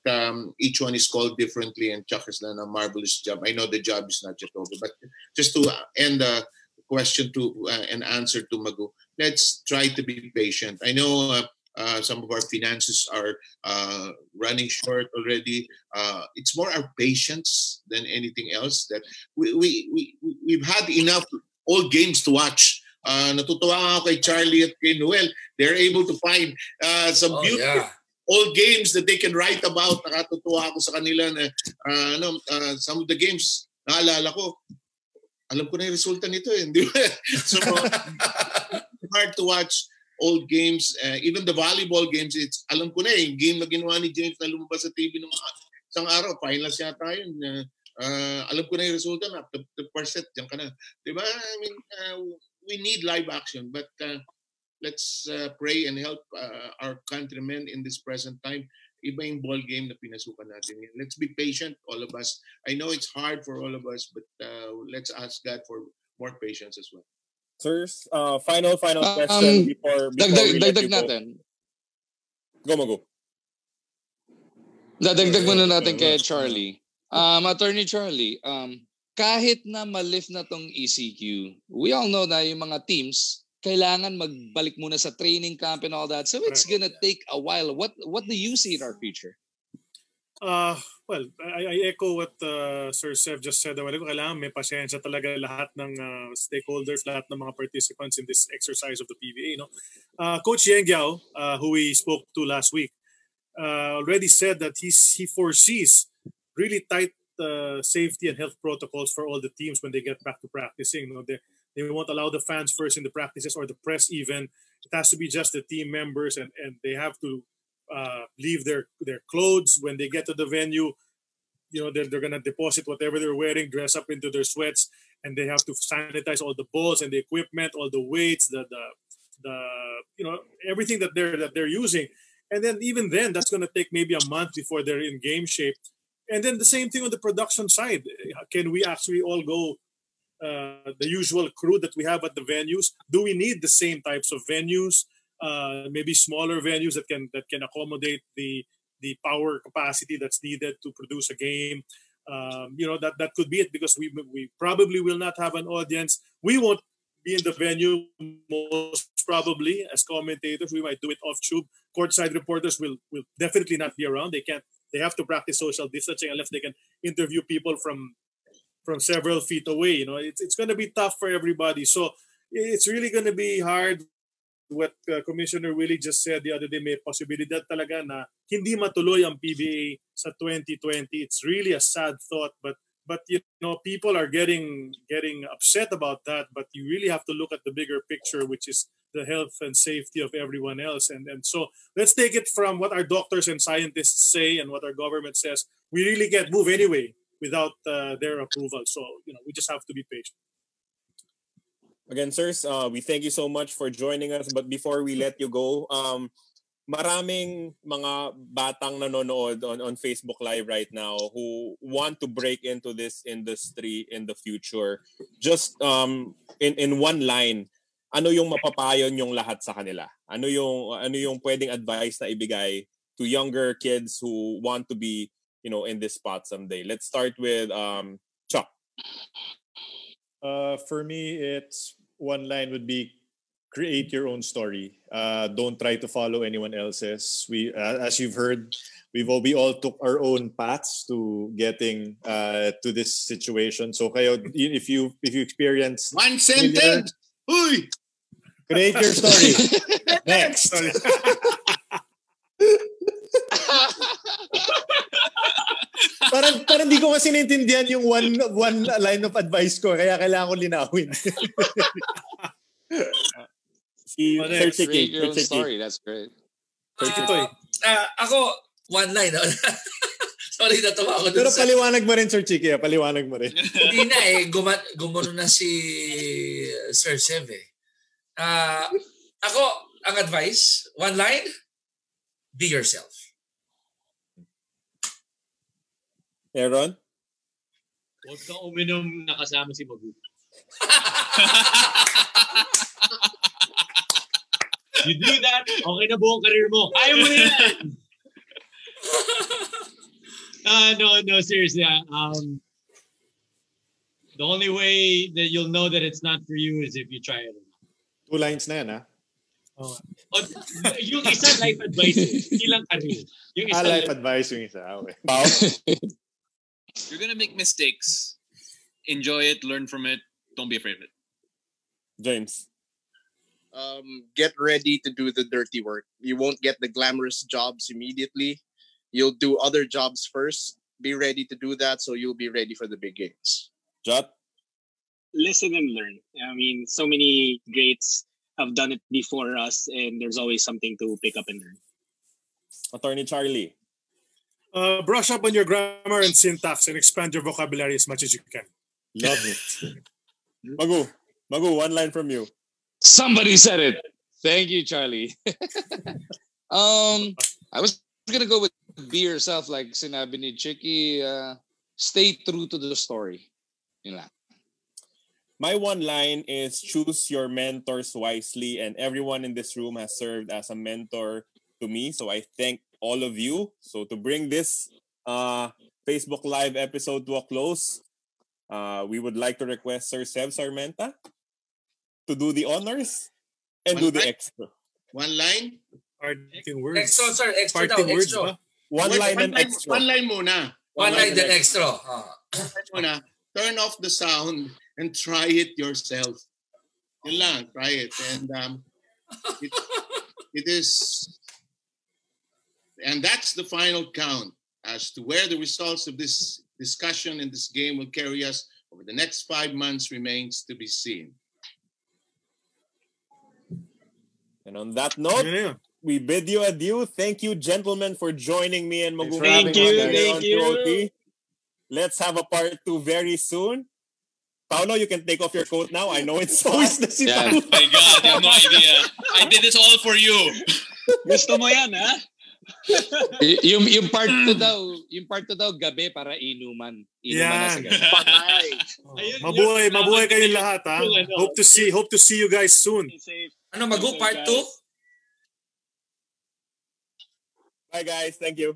each one is called differently and Chuck has done a marvelous job. I know the job is not just over, but just to end the question to and answer to Magoo, let's try to be patient. I know some of our finances are running short already. It's more our patience than anything else that we've had enough old games to watch. Natutuwa ako kay Charlie at kay Noel. They're able to find some beautiful old games that they can write about. Nakatutuwa ako sa kanila na some of the games, naalala ko, alam ko na yung resulta nito eh. So hard to watch old games, even the volleyball games, it's alam ko na yung game na ginawa ni James na lumabas sa TV ng isang araw, finals yata yun. Alam ko na yung resulta na, the first set, dyan ka na. Diba? I mean, we need live action, but let's pray and help our countrymen in this present time. Iba yung ball game na pinasukan natin. Let's be patient, all of us. I know it's hard for all of us, but let's ask God for more patience as well. Sirs, final question before we let you go. Natin. Go, Magoo. Dadagdag muna natin kay Charlie. Attorney Charlie, kahit na ma-lift na tong ECQ, we all know na yung mga teams, kailangan magbalik muna sa training camp and all that. So it's gonna take a while. What do you see in our future? Well, I echo what Sir Sev just said. Kailangan may pasensya talaga lahat ng stakeholders, lahat ng mga participants in this exercise of the PBA. No? Coach Yeng Giao, who we spoke to last week, already said that he foresees really tight safety and health protocols for all the teams when they get back to practicing. You know, they won't allow the fans first in the practices or the press even. It has to be just the team members, and they have to leave their clothes when they get to the venue. You know, they're going to deposit whatever they're wearing, dress up into their sweats, and they have to sanitize all the balls and the equipment, all the weights, the you know, everything that they're using. And then even then, that's going to take maybe a month before they're in game shape. And then the same thing on the production side. Can we actually all go the usual crew that we have at the venues? Do we need the same types of venues? Maybe smaller venues that can accommodate the power capacity that's needed to produce a game. You know, that could be it, because we probably will not have an audience. We won't be in the venue most probably as commentators. We might do it off tube. Courtside reporters will definitely not be around. They have to practice social distancing unless they can interview people from several feet away. You know, it's going to be tough for everybody. So it's really going to be hard. What Commissioner Willie just said the other day, may posibilidad talaga na hindi matuloy ang PBA sa 2020. It's really a sad thought, but you know, people are getting upset about that. But you really have to look at the bigger picture, which is the health and safety of everyone else. And so let's take it from what our doctors and scientists say and what our government says. We really can't move anyway without their approval. So, you know, we just have to be patient. Again, sirs, we thank you so much for joining us. But before we let you go, maraming mga batang nanonood on Facebook Live right now who want to break into this industry in the future. Just in one line, ano yung mapapayo yung lahat sa kanila? Ano yung pwedeng advice na ibigay to younger kids who want to be, you know, in this spot someday? Let's start with Chuck. For me, it's one line would be create your own story. Don't try to follow anyone else's. We, as you've heard, we all took our own paths to getting to this situation. So, kayo, if you experience one sentence, uy, create your story. Next. Parang di ko kasi naintindihan yung one line of advice ko, kaya kailangan ko linawin. Create your own story. That's great. Ako, one line. Sorry, natawa ako. Pero paliwanag mo rin, Sir Chiqui. Paliwanag mo rin. Hindi na eh. Gumano na si Sir Sev eh. Ako, ang advice, one line, be yourself. Aaron? Huwag kang uminom na kasama si Magoo. You do that, okay na buong career mo. Kaya mo na yan! No, seriously. The only way that you'll know that it's not for you is if you try it. 2 lines na yan, ha? Oh, yung isa, life advice. Hindi lang career. Yung isa, life advice yung isa. Okay. You're gonna make mistakes. Enjoy it, learn from it. Don't be afraid of it. James. Get ready to do the dirty work. You won't get the glamorous jobs immediately. You'll do other jobs first. Be ready to do that so you'll be ready for the big games. Jutt? Listen and learn. I mean, so many greats have done it before us, and there's always something to pick up and learn. Attorney Charlie. Brush up on your grammar and syntax and expand your vocabulary as much as you can. Love it. Magoo, one line from you. Somebody said it. Thank you, Charlie. I was gonna go with be yourself, like sinabi ni Chiqui. Stay true to the story. Yun lang. My one line is choose your mentors wisely, and everyone in this room has served as a mentor to me. So I thank all of you. So to bring this Facebook Live episode to a close, we would like to request Sir Sev Sarmenta to do the honors and do the extra. One line? Parting words. Extra, sir. Extra daw. Parting words Extra. ba? One line and extra. One line muna. One line then extra. Muna. Turn off the sound and try it yourself. Yun lang, try it. And it is, and that's the final count as to where the results of this discussion in this game will carry us over the next 5 months remains to be seen. And on that note, we bid you adieu. Thank you, gentlemen, for joining me and Magoo. Thank you. Let's have a part 2 very soon. Paolo, you can take off your coat now. I know it's always the yeah. Oh my God, you have no idea. I did this all for you. Gusto mo yan, ha? yung part 2 daw, gabi para inuman. Inuman na sa gabi. Patay. Mabuhay kayong lahat, ha? Hope to see you guys soon. Ano, Magoo, part 2? Bye, guys. Thank you.